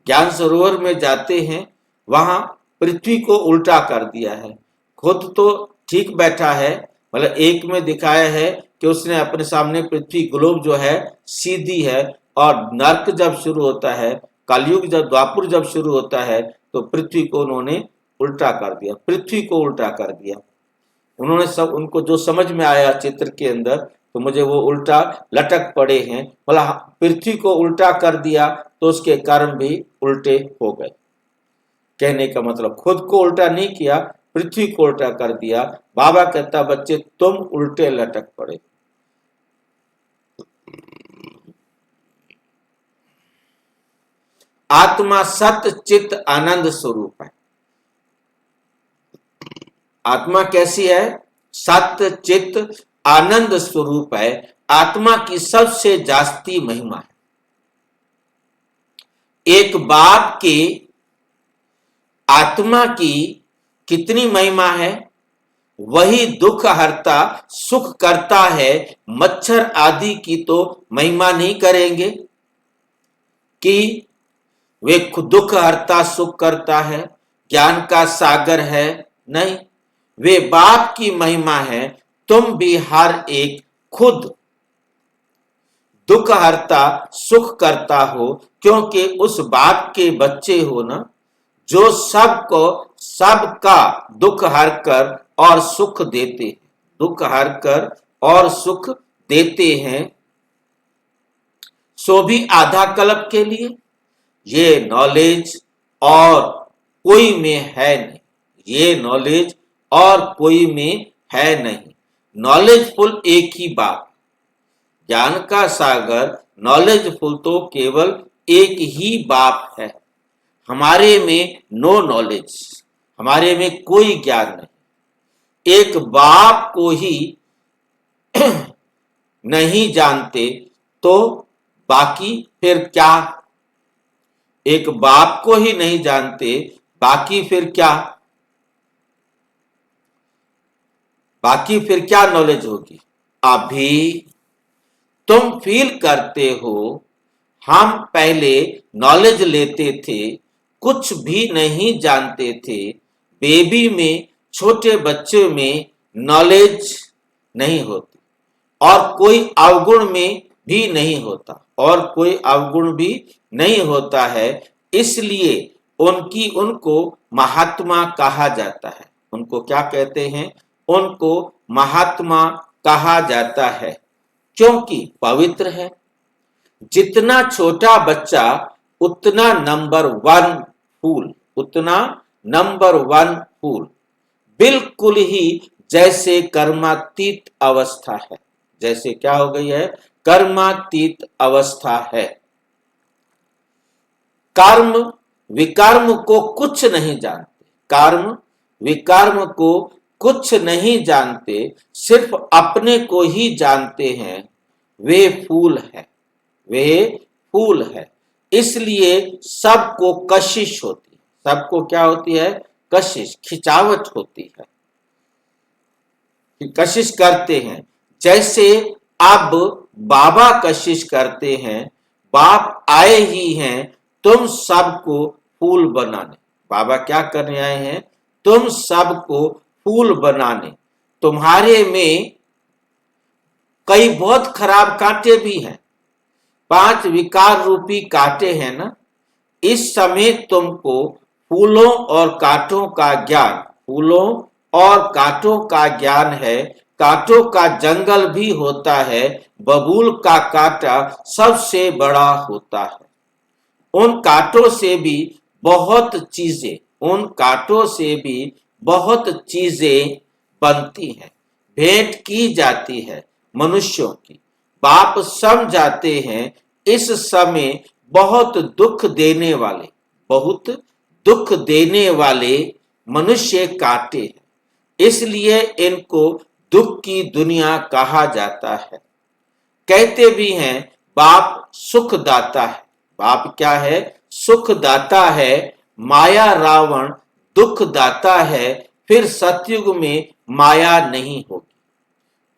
ज्ञान सरोवर में जाते हैं, वहां पृथ्वी को उल्टा कर दिया है। खुद तो ठीक बैठा है, मतलब एक में दिखाया है कि उसने अपने सामने पृथ्वी ग्लोब जो है सीधी है, और नर्क जब शुरू होता है, कलयुग जब द्वापुर जब शुरू होता है, तो पृथ्वी को उन्होंने उल्टा कर दिया, पृथ्वी को उल्टा कर दिया। उन्होंने सब, उनको जो समझ में आया चित्र के अंदर, तो मुझे वो उल्टा लटक पड़े हैं, मतलब पृथ्वी को उल्टा कर दिया तो उसके कर्म भी उल्टे हो गए। कहने का मतलब खुद को उल्टा नहीं किया, पृथ्वी को उल्टा कर दिया। बाबा कहता बच्चे तुम उल्टे लटक पड़े। आत्मा सत्य चित्त आनंद स्वरूप है। आत्मा कैसी है? सत्य चित्त आनंद स्वरूप है। आत्मा की सबसे जास्ती महिमा है। एक बाप के आत्मा की कितनी महिमा है? वही दुख हरता सुख करता है। मच्छर आदि की तो महिमा नहीं करेंगे कि वे दुख हरता सुख करता है, ज्ञान का सागर है, नहीं, वे बाप की महिमा है। तुम भी हर एक खुद दुख हरता सुख करता हो, क्योंकि उस बाप के बच्चे हो ना, जो सबको सबका दुख हर कर और सुख देते हैं, दुख हर कर और सुख देते हैं, सो भी आधा कल्प के लिए। ये नॉलेज और कोई में है नहीं, ये नॉलेज और कोई में है नहीं। नॉलेजफुल एक ही बात, ज्ञान का सागर नॉलेजफुल तो केवल एक ही बाप है। हमारे में नो नॉलेज, हमारे में कोई ज्ञान नहीं। एक बाप को ही नहीं जानते तो बाकी फिर क्या? एक बाप को ही नहीं जानते, बाकी फिर क्या? बाकी फिर क्या नॉलेज होगी? अभी तुम फील करते हो। हम पहले नॉलेज लेते थे, कुछ भी नहीं जानते थे। बेबी में, छोटे बच्चे में नॉलेज नहीं होती, और कोई अवगुण में भी नहीं होता, और कोई अवगुण भी नहीं होता है। इसलिए उनको महात्मा कहा जाता है। उनको क्या कहते हैं? उनको महात्मा कहा जाता है, क्योंकि पवित्र है। जितना छोटा बच्चा उतना नंबर 1 फूल, उतना नंबर 1 फूल। बिल्कुल ही जैसे कर्मातीत अवस्था है। जैसे क्या हो गई है? कर्मातीत अवस्था है। कर्म विकर्म को कुछ नहीं जानते, कर्म विकर्म को कुछ नहीं जानते, सिर्फ अपने को ही जानते हैं। वे फूल है, वे फूल है। इसलिए सबको कशिश होती है। सबको क्या होती है? कशिश, खिंचावट होती है, कशिश करते हैं। जैसे अब बाबा कशिश करते हैं, बाप आए ही हैं तुम सबको फूल बनाने। बाबा क्या करने आए हैं? तुम सबको फूल बनाने। तुम्हारे में कई बहुत खराब कांटे भी हैं, 5 विकार रूपी कांटे हैं ना। इस समय तुमको फूलों और कांटों का ज्ञान, फूलों और कांटों का ज्ञान है। कांटों का जंगल भी होता है, बबूल का कांटा सबसे बड़ा होता है। उन कांटों से भी बहुत चीजें, उन कांटों से भी बहुत चीजें बनती हैं, भेंट की जाती है मनुष्यों की। बाप समझाते हैं इस समय बहुत दुख देने वाले, बहुत दुख देने वाले मनुष्य कांटे हैं, इसलिए इनको दुख की दुनिया कहा जाता है। कहते भी हैं बाप सुख दाता है। बाप क्या है? सुख दाता है। माया रावण दुख दाता है। फिर सतयुग में माया नहीं होगी,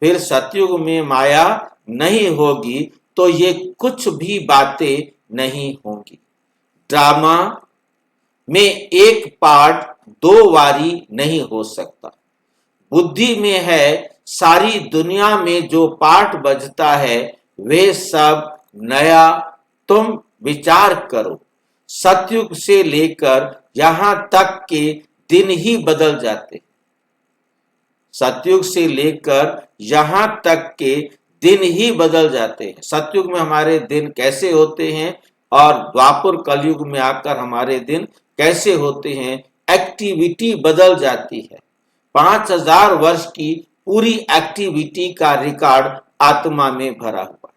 फिर सतयुग में माया नहीं होगी, तो ये कुछ भी बातें नहीं होंगी। ड्रामा में एक पार्ट 2 बारी नहीं हो सकता। बुद्धि में है सारी दुनिया में जो पार्ट बजता है वे सब नया। तुम विचार करो, सतयुग से लेकर यहां तक के दिन ही बदल जाते, सतयुग से लेकर यहां तक के दिन ही बदल जाते हैं। सतयुग में हमारे दिन कैसे होते हैं और द्वापर कलयुग में आकर हमारे दिन कैसे होते हैं, एक्टिविटी बदल जाती है। 5000 वर्ष की पूरी एक्टिविटी का रिकॉर्ड आत्मा में भरा हुआ है।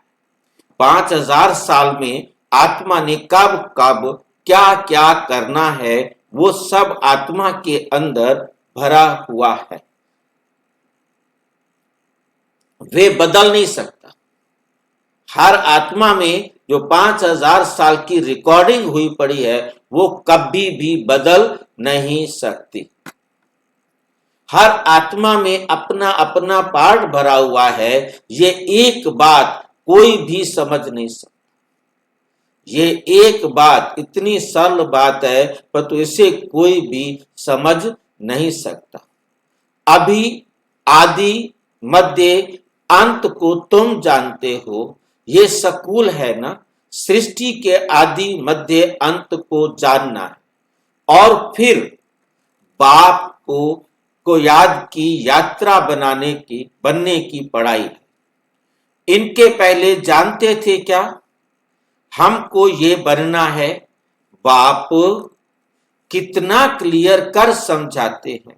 5000 साल में आत्मा ने कब कब क्या क्या करना है वो सब आत्मा के अंदर भरा हुआ है, वे बदल नहीं सकता। हर आत्मा में जो 5000 साल की रिकॉर्डिंग हुई पड़ी है वो कभी भी बदल नहीं सकती। हर आत्मा में अपना अपना पार्ट भरा हुआ है। ये एक बात कोई भी समझ नहीं सकता। ये एक बात इतनी सरल बात है, पर तो इसे कोई भी समझ नहीं सकता। अभी आदि मध्य अंत को तुम जानते हो, ये सकूल है ना। सृष्टि के आदि मध्य अंत को जानना है और फिर बाप को याद की यात्रा बनने की पढ़ाई है। इनके पहले जानते थे क्या हमको ये बनना है? बाप कितना क्लियर कर समझाते हैं।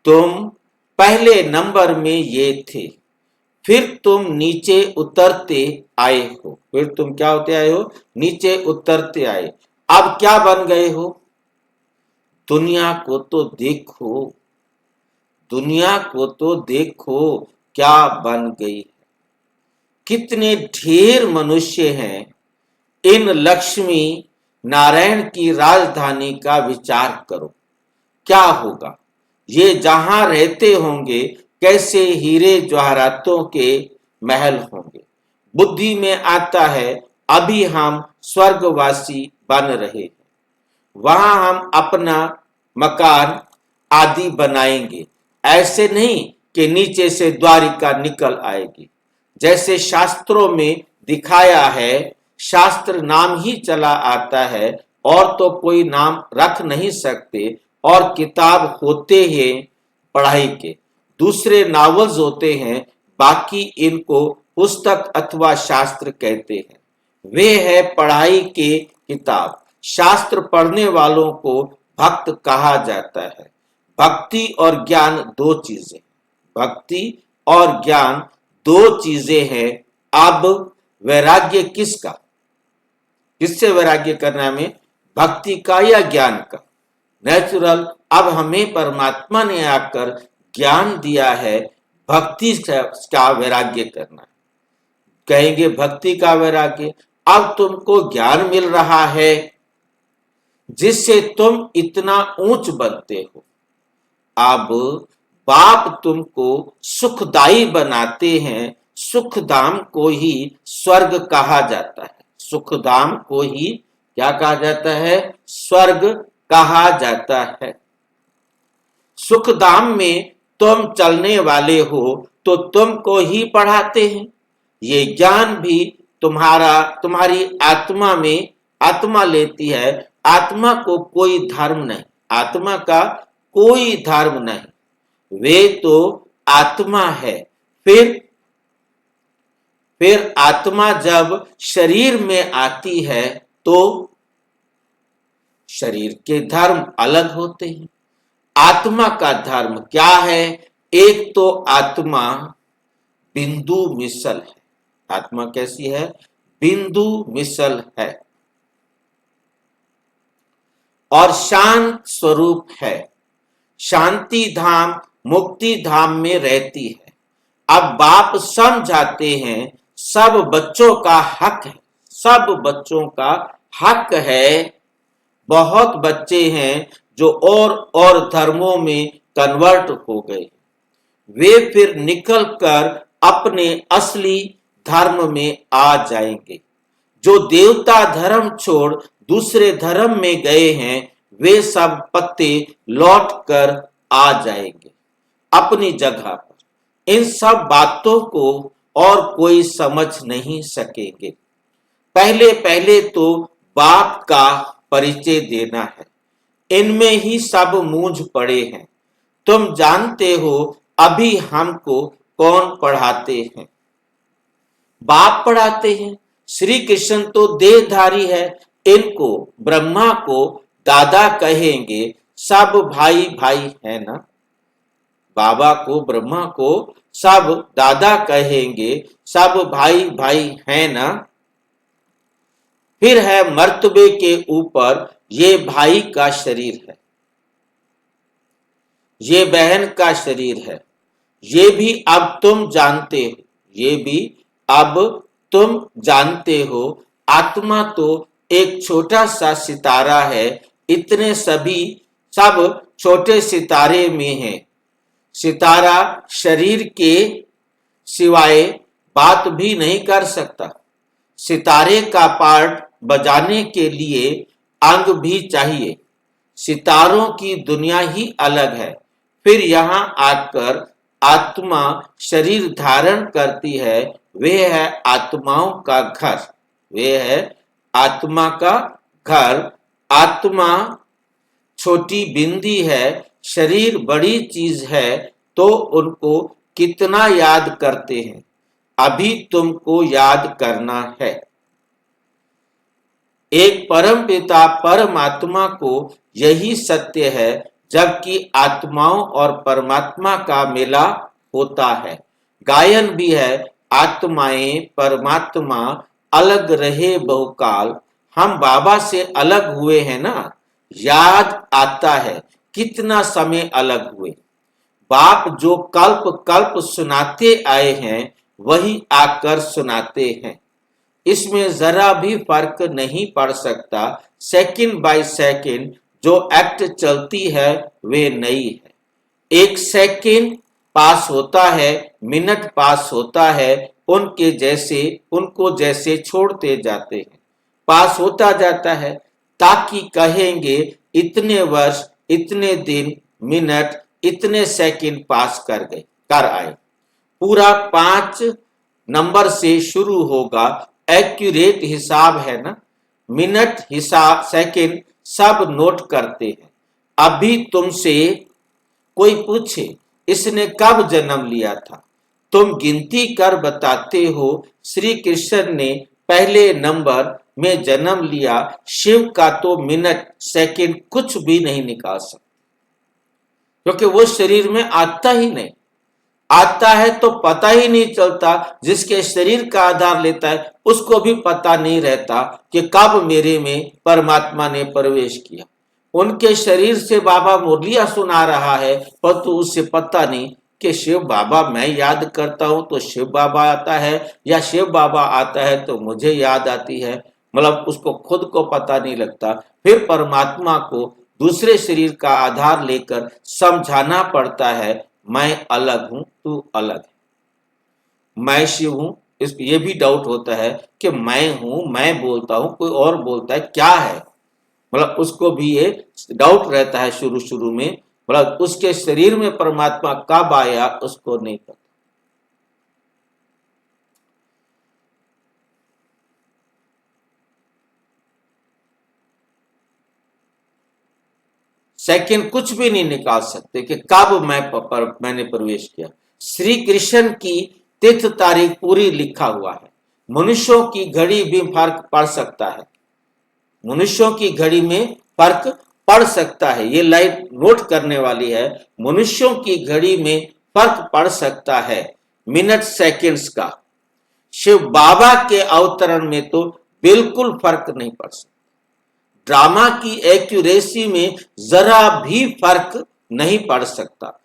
तुम पहले नंबर में ये थे, फिर तुम नीचे उतरते आए हो। फिर तुम क्या होते आए हो? नीचे उतरते आए। अब क्या बन गए हो? दुनिया को तो देखो, दुनिया को तो देखो क्या बन गई है। कितने ढेर मनुष्य हैं। इन लक्ष्मी नारायण की राजधानी का विचार करो, क्या होगा? ये जहां रहते होंगे कैसे हीरे जवाहरातों के महल होंगे। बुद्धि में आता है अभी हम स्वर्गवासी बन रहे हैं, वहां हम अपना मकान आदि बनाएंगे। ऐसे नहीं कि नीचे से द्वारिका निकल आएगी, जैसे शास्त्रों में दिखाया है। शास्त्र नाम ही चला आता है और तो कोई नाम रख नहीं सकते, और किताब होते हैं पढ़ाई के, दूसरे नॉवेल्स होते हैं, बाकी इनको पुस्तक अथवा शास्त्र कहते हैं। वे है पढ़ाई के किताब। शास्त्र पढ़ने वालों को भक्त कहा जाता है। भक्ति और ज्ञान दो चीजें, भक्ति और ज्ञान दो चीजें हैं। अब वैराग्य किसका, किससे वैराग्य करना है हमें, भक्ति का या ज्ञान का? नेचुरल। अब हमें परमात्मा ने आकर ज्ञान दिया है, भक्ति का वैराग्य करना है। कहेंगे भक्ति का वैराग्य, अब तुमको ज्ञान मिल रहा है जिससे तुम इतना ऊंच बनते हो। अब बाप तुमको सुखदाई बनाते हैं। सुखधाम को ही स्वर्ग कहा जाता है। सुखधाम को ही क्या कहा जाता है? स्वर्ग कहा जाता है। सुखधाम में तुम चलने वाले हो तो तुमको ही पढ़ाते हैं। ये ज्ञान भी तुम्हारी आत्मा में आत्मा लेती है। आत्मा को कोई धर्म नहीं, आत्मा का कोई धर्म नहीं, वे तो आत्मा है। फिर आत्मा जब शरीर में आती है तो शरीर के धर्म अलग होते हैं। आत्मा का धर्म क्या है? एक तो आत्मा बिंदु मिसल है। आत्मा कैसी है? बिंदु मिसल है और शांत स्वरूप है। शांति धाम मुक्ति धाम में रहती है। अब बाप समझाते हैं सब बच्चों का हक है, सब बच्चों का हक है। बहुत बच्चे हैं जो और धर्मों में कन्वर्ट हो गए, वे फिर निकलकर अपने असली धर्म में आ जाएंगे। जो देवता धर्म छोड़ दूसरे धर्म में गए हैं, वे सब पत्ते लौट कर आ जाएंगे अपनी जगह पर। इन सब बातों को और कोई समझ नहीं सकेंगे। पहले पहले तो बाप का परिचय देना है। इनमें ही सब मूंझ पड़े हैं। तुम जानते हो अभी हमको कौन पढ़ाते हैं? बाप पढ़ाते हैं। श्री कृष्ण तो देहधारी है, इनको ब्रह्मा को दादा कहेंगे। सब भाई भाई है ना। बाबा को ब्रह्मा को सब दादा कहेंगे, सब भाई भाई है ना। फिर है मर्तबे के ऊपर ये भाई का शरीर है, ये बहन का शरीर है। ये भी अब तुम जानते हो, ये भी अब तुम जानते हो। आत्मा तो एक छोटा सा सितारा है। इतने सब छोटे सितारे में हैं। सितारा शरीर के सिवाय बात भी नहीं कर सकता। सितारे का पार्ट बजाने के लिए अंग भी चाहिए। सितारों की दुनिया ही अलग है। फिर यहाँ आकर आत्मा शरीर धारण करती है। वे है आत्माओं का घर, वे है आत्मा का घर। आत्मा छोटी बिंदी है, शरीर बड़ी चीज है, तो उनको कितना याद करते हैं? अभी तुमको याद करना है। एक परम पिता परमात्मा को यही सत्य है, जबकि आत्माओं और परमात्मा का मेला होता है। गायन भी है, आत्माएं परमात्मा अलग रहे बहुकाल। हम बाबा से अलग हुए हैं ना। याद आता है कितना समय अलग हुए। बाप जो कल्प कल्प सुनाते आए हैं, वही आकर सुनाते हैं। इसमें जरा भी फर्क नहीं पड़ सकता। सेकंड बाय सेकंड जो एक्ट चलती है वे नई है। एक सेकंड पास होता है, मिनट पास होता है, उनको जैसे छोड़ते जाते हैं। पास होता जाता है ताकि कहेंगे इतने वर्ष, इतने दिन, मिनट, इतने सेकंड पास कर आए। पूरा 5 नंबर से शुरू होगा। एक्यूरेट हिसाब है ना, मिनट, हिसाब, सेकंड सब नोट करते हैं। अभी तुमसे कोई पूछे इसने कब जन्म लिया था, तुम गिनती कर बताते हो श्री कृष्ण ने पहले नंबर में जन्म लिया। शिव का तो मिनट, सेकंड कुछ भी नहीं निकाल सकते, क्योंकि वो शरीर में आता ही नहीं। आता है तो पता ही नहीं चलता। जिसके शरीर का आधार लेता है उसको भी पता नहीं रहता कि कब मेरे में परमात्मा ने प्रवेश किया। उनके शरीर से बाबा मुरलिया सुना रहा है, परंतु उससे पता नहीं कि शिव बाबा मैं याद करता हूं तो शिव बाबा आता है, या शिव बाबा आता है तो मुझे याद आती है। मतलब उसको खुद को पता नहीं लगता। फिर परमात्मा को दूसरे शरीर का आधार लेकर समझाना पड़ता है, मैं अलग हूं, तू अलग है। मैं शिव हूं, इस ये भी डाउट होता है कि मैं हूं, मैं बोलता हूं, कोई और बोलता है, क्या है। मतलब उसको भी ये डाउट रहता है शुरू शुरू में। मतलब उसके शरीर में परमात्मा कब आया उसको नहीं पता। सेकंड कुछ भी नहीं निकाल सकते कि कब मैंने प्रवेश किया। श्री कृष्ण की तिथि तारीख पूरी लिखा हुआ है। मनुष्यों की घड़ी भी फर्क पड़ सकता है, मनुष्यों की घड़ी में फर्क पड़ सकता है। ये लाइट नोट करने वाली है। मनुष्यों की घड़ी में फर्क पड़ सकता है मिनट सेकंड्स का। शिव बाबा के अवतरण में तो बिल्कुल फर्क नहीं पड़ सकता। ड्रामा की एक्यूरेसी में जरा भी फर्क नहीं पड़ सकता।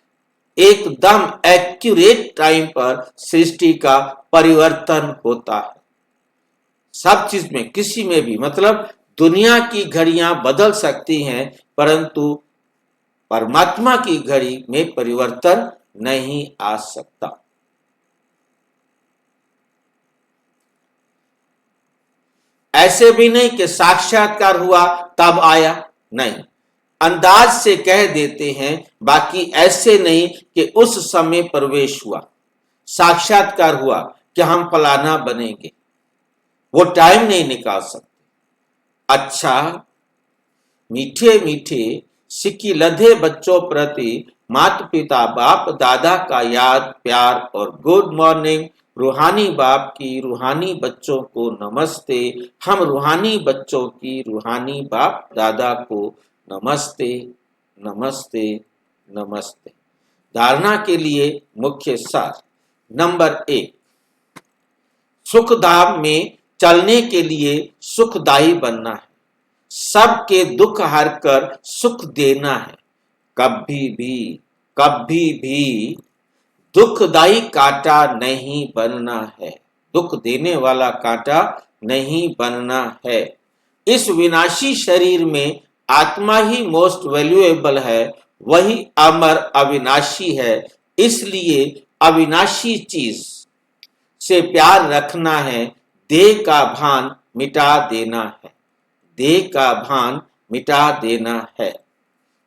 एकदम एक्यूरेट टाइम पर सृष्टि का परिवर्तन होता है। सब चीज में, किसी में भी। मतलब दुनिया की घड़ियां बदल सकती हैं, परंतु परमात्मा की घड़ी में परिवर्तन नहीं आ सकता। ऐसे भी नहीं कि साक्षात्कार हुआ तब आया, नहीं, अंदाज से कह देते हैं। बाकी ऐसे नहीं कि उस समय प्रवेश हुआ, साक्षात्कार हुआ कि हम फलाना बनेंगे, वो टाइम नहीं निकाल सकते। अच्छा, मीठे मीठे सिक्की लधे बच्चों प्रति माता पिता बाप दादा का याद प्यार और गुड मॉर्निंग। रूहानी बाप की रूहानी बच्चों को नमस्ते। हम रूहानी बच्चों की रूहानी बाप दादा को नमस्ते नमस्ते नमस्ते। धारणा के लिए मुख्य सार। नंबर 1, सुखधाम में चलने के लिए सुखदायी बनना है। सबके दुख हर कर सुख देना है। कभी भी दुखदायी कांटा नहीं बनना है। दुख देने वाला कांटा नहीं बनना है। इस विनाशी शरीर में आत्मा ही मोस्ट वैल्यूएबल है, वही अमर अविनाशी है। इसलिए अविनाशी चीज से प्यार रखना है। देह का भान मिटा देना है। देह का भान मिटा देना है।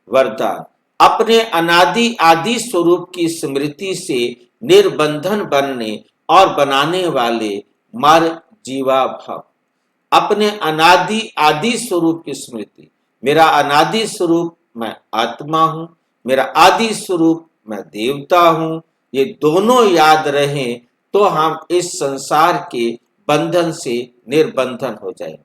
वरदान। अपने अनादि आदि स्वरूप की स्मृति से निर्बंधन बनने और बनाने वाले मर जीवा भव। अपने अनादि आदि स्वरूप की स्मृति। मेरा अनादि स्वरूप मैं आत्मा हूं, मेरा आदि स्वरूप मैं देवता हूं, ये दोनों याद रहें तो हम इस संसार के बंधन से निर्बंधन हो जाएंगे।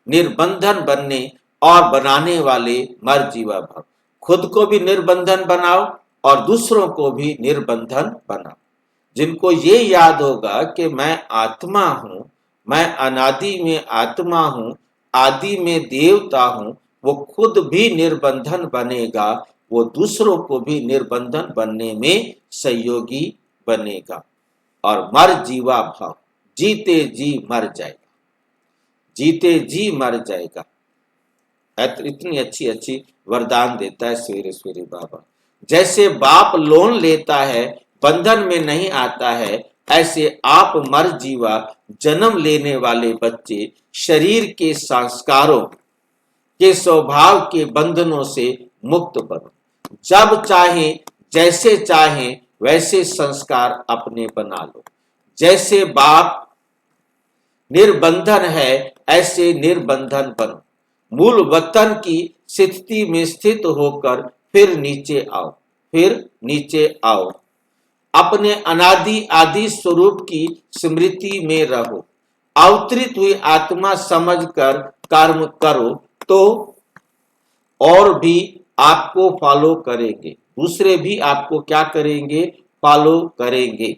निर्बंधन बनने और बनाने वाले मर जीवा भव। खुद को भी निर्बंधन बनाओ और दूसरों को भी निर्बंधन बनाओ। जिनको ये याद होगा कि मैं आत्मा हूं, मैं अनादि में आत्मा हूं, आदि में देवता हूं, वो खुद भी निर्बंधन बनेगा, वो दूसरों को भी निर्बंधन बनने में सहयोगी बनेगा। और मर जीवा भाव, जीते जी मर जाएगा, जीते जी मर जाएगा। इतनी अच्छी अच्छी वरदान देता है सवेरे सवेरे बाबा। जैसे बाप लोन लेता है, बंधन में नहीं आता है, ऐसे आप मर जीवा जन्म लेने वाले बच्चे शरीर के संस्कारों के स्वभाव के बंधनों से मुक्त बनो। जब चाहे जैसे चाहे वैसे संस्कार अपने बना लो। जैसे बाप निर्बंधन है ऐसे निर्बंधन बनो। मूल वतन की स्थिति में स्थित होकर फिर नीचे आओ। अपने अनादि आदि स्वरूप की स्मृति में रहो। अवतरित हुई आत्मा समझकर कर्म करो तो और भी आपको फॉलो करेंगे, दूसरे भी आपको क्या करेंगे, फॉलो करेंगे।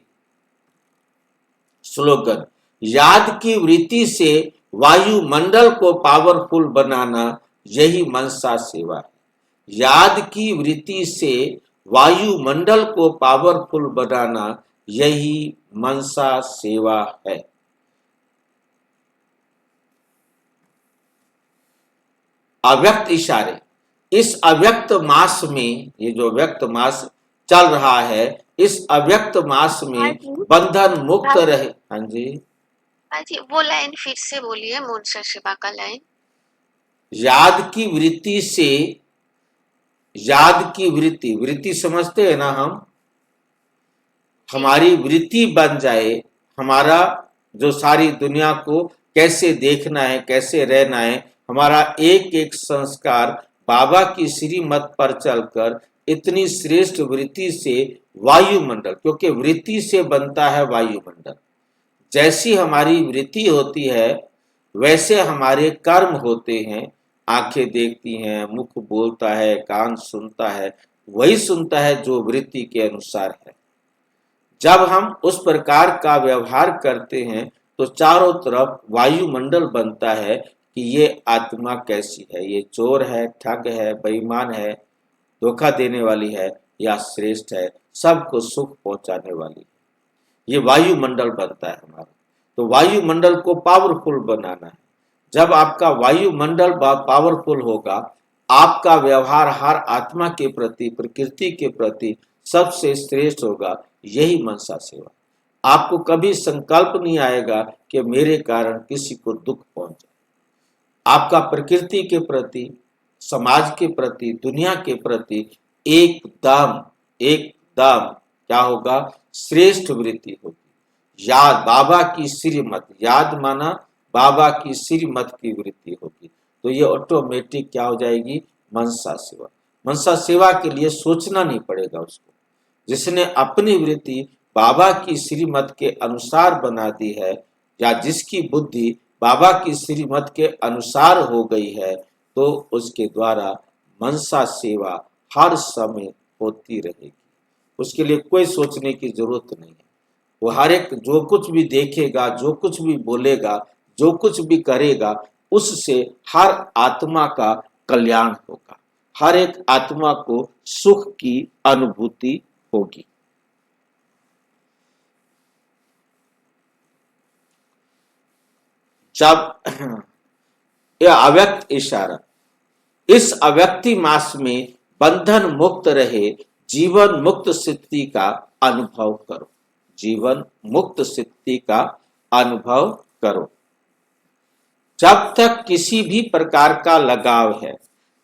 स्लोगन, याद की वृत्ति से वायुमंडल को पावरफुल बनाना यही मनसा सेवा है। याद की वृत्ति से वायुमंडल को पावरफुल बनाना यही मनसा सेवा है। अव्यक्त इशारे, इस अव्यक्त मास में, ये जो व्यक्त मास चल रहा है, इस अव्यक्त मास में बंधन मुक्त रहे। हाँ जी, हाँ जी, वो लाइन फिर से बोलिए, मनसा सेवा का लाइन। याद की वृत्ति से, याद की वृत्ति समझते हैं ना हम, हमारी वृत्ति बन जाए, हमारा जो सारी दुनिया को कैसे देखना है, कैसे रहना है, हमारा एक एक संस्कार बाबा की श्रीमत पर चलकर इतनी श्रेष्ठ वृत्ति से वायुमंडल, क्योंकि वृत्ति से बनता है वायुमंडल, जैसी हमारी वृत्ति होती है वैसे हमारे कर्म होते हैं। आंखें देखती हैं, मुख बोलता है, कान सुनता है, वही सुनता है जो वृत्ति के अनुसार है। जब हम उस प्रकार का व्यवहार करते हैं तो चारों तरफ वायुमंडल बनता है कि ये आत्मा कैसी है, ये चोर है, ठग है, बेईमान है, धोखा देने वाली है या श्रेष्ठ है, सबको सुख पहुंचाने वाली है। ये वायुमंडल बनता है हमारा। तो वायुमंडल को पावरफुल बनाना है। जब आपका वायुमंडल पावरफुल होगा, आपका व्यवहार हर आत्मा के प्रति, प्रकृति के प्रति सबसे श्रेष्ठ होगा। यही मनसा सेवा। आपको कभी संकल्प नहीं आएगा कि मेरे कारण किसी को दुख पहुंचे। आपका प्रकृति के प्रति, समाज के प्रति, दुनिया के प्रति एकदम क्या होगा, श्रेष्ठ वृत्ति होगी। याद, बाबा की श्रीमत, याद माना बाबा की श्रीमत की वृत्ति होगी। तो ये ऑटोमेटिक क्या हो जाएगी, मनसा सेवा। मनसा सेवा के लिए सोचना नहीं पड़ेगा उसको। जिसने अपनी वृत्ति बाबा की श्रीमत के अनुसार बना दी है, या जिसकी बुद्धि बाबा की श्रीमत के अनुसार हो गई है, तो उसके द्वारा मनसा सेवा हर समय होती रहेगी। उसके लिए कोई सोचने की जरूरत नहीं है। वो हर एक जो कुछ भी देखेगा, जो कुछ भी बोलेगा, जो कुछ भी करेगा, उससे हर आत्मा का कल्याण होगा, हर एक आत्मा को सुख की अनुभूति होगी। जब यह अव्यक्त इशारा, इस अव्यक्ति मास में बंधन मुक्त रहे, जीवन मुक्त स्थिति का अनुभव करो। जीवन मुक्त स्थिति का अनुभव करो। जब तक किसी भी प्रकार का लगाव है,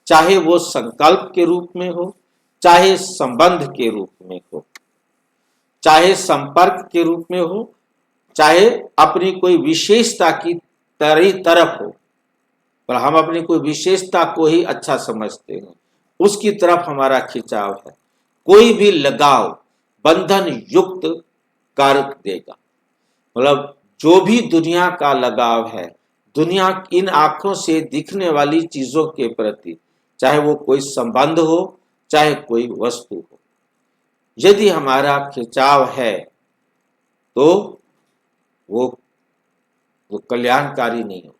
चाहे वो संकल्प के रूप में हो, चाहे संबंध के रूप में हो, चाहे संपर्क के रूप में हो, चाहे अपनी कोई विशेषता की तरफ हो, पर हम अपनी कोई विशेषता को ही अच्छा समझते हैं, उसकी तरफ हमारा खिंचाव है। कोई भी लगाव बंधन युक्त कर देगा। मतलब जो भी दुनिया का लगाव है, दुनिया इन आंखों से दिखने वाली चीजों के प्रति, चाहे वो कोई संबंध हो, चाहे कोई वस्तु हो, यदि हमारा खिंचाव है तो वो कल्याणकारी नहीं होगा।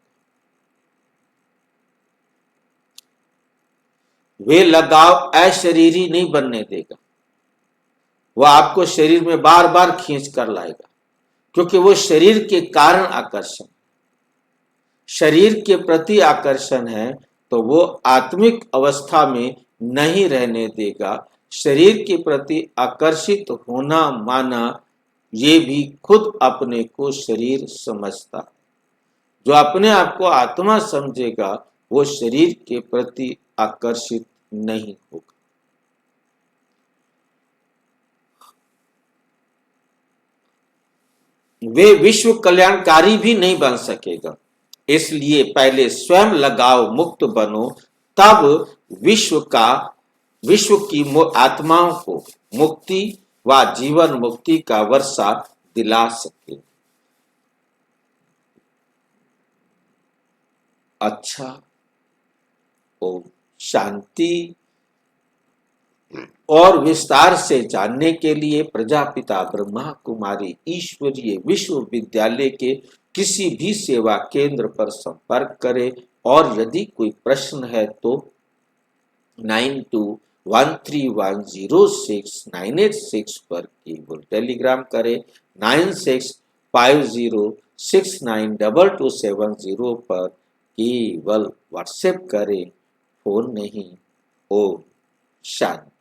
वे लगाव अशरीरी नहीं बनने देगा। वह आपको शरीर में बार बार खींच कर लाएगा, क्योंकि वो शरीर के कारण आकर्षण, शरीर के प्रति आकर्षण है, तो वो आत्मिक अवस्था में नहीं रहने देगा। शरीर के प्रति आकर्षित होना माना ये भी खुद अपने को शरीर समझता है। जो अपने आप को आत्मा समझेगा वो शरीर के प्रति आकर्षित नहीं होगा। वे विश्व कल्याणकारी भी नहीं बन सकेगा। इसलिए पहले स्वयं लगाव मुक्त बनो, तब विश्व की आत्माओं को मुक्ति व जीवन मुक्ति का वर्षा दिला सके। अच्छा, ओम शांति। और विस्तार से जानने के लिए प्रजापिता ब्रह्मा कुमारी ईश्वरीय विश्वविद्यालय के किसी भी सेवा केंद्र पर संपर्क करें, और यदि कोई प्रश्न है तो 9213106986 पर केवल टेलीग्राम करें, 9650692270 पर केवल व्हाट्सएप करें, फोन नहीं। ओम शांति।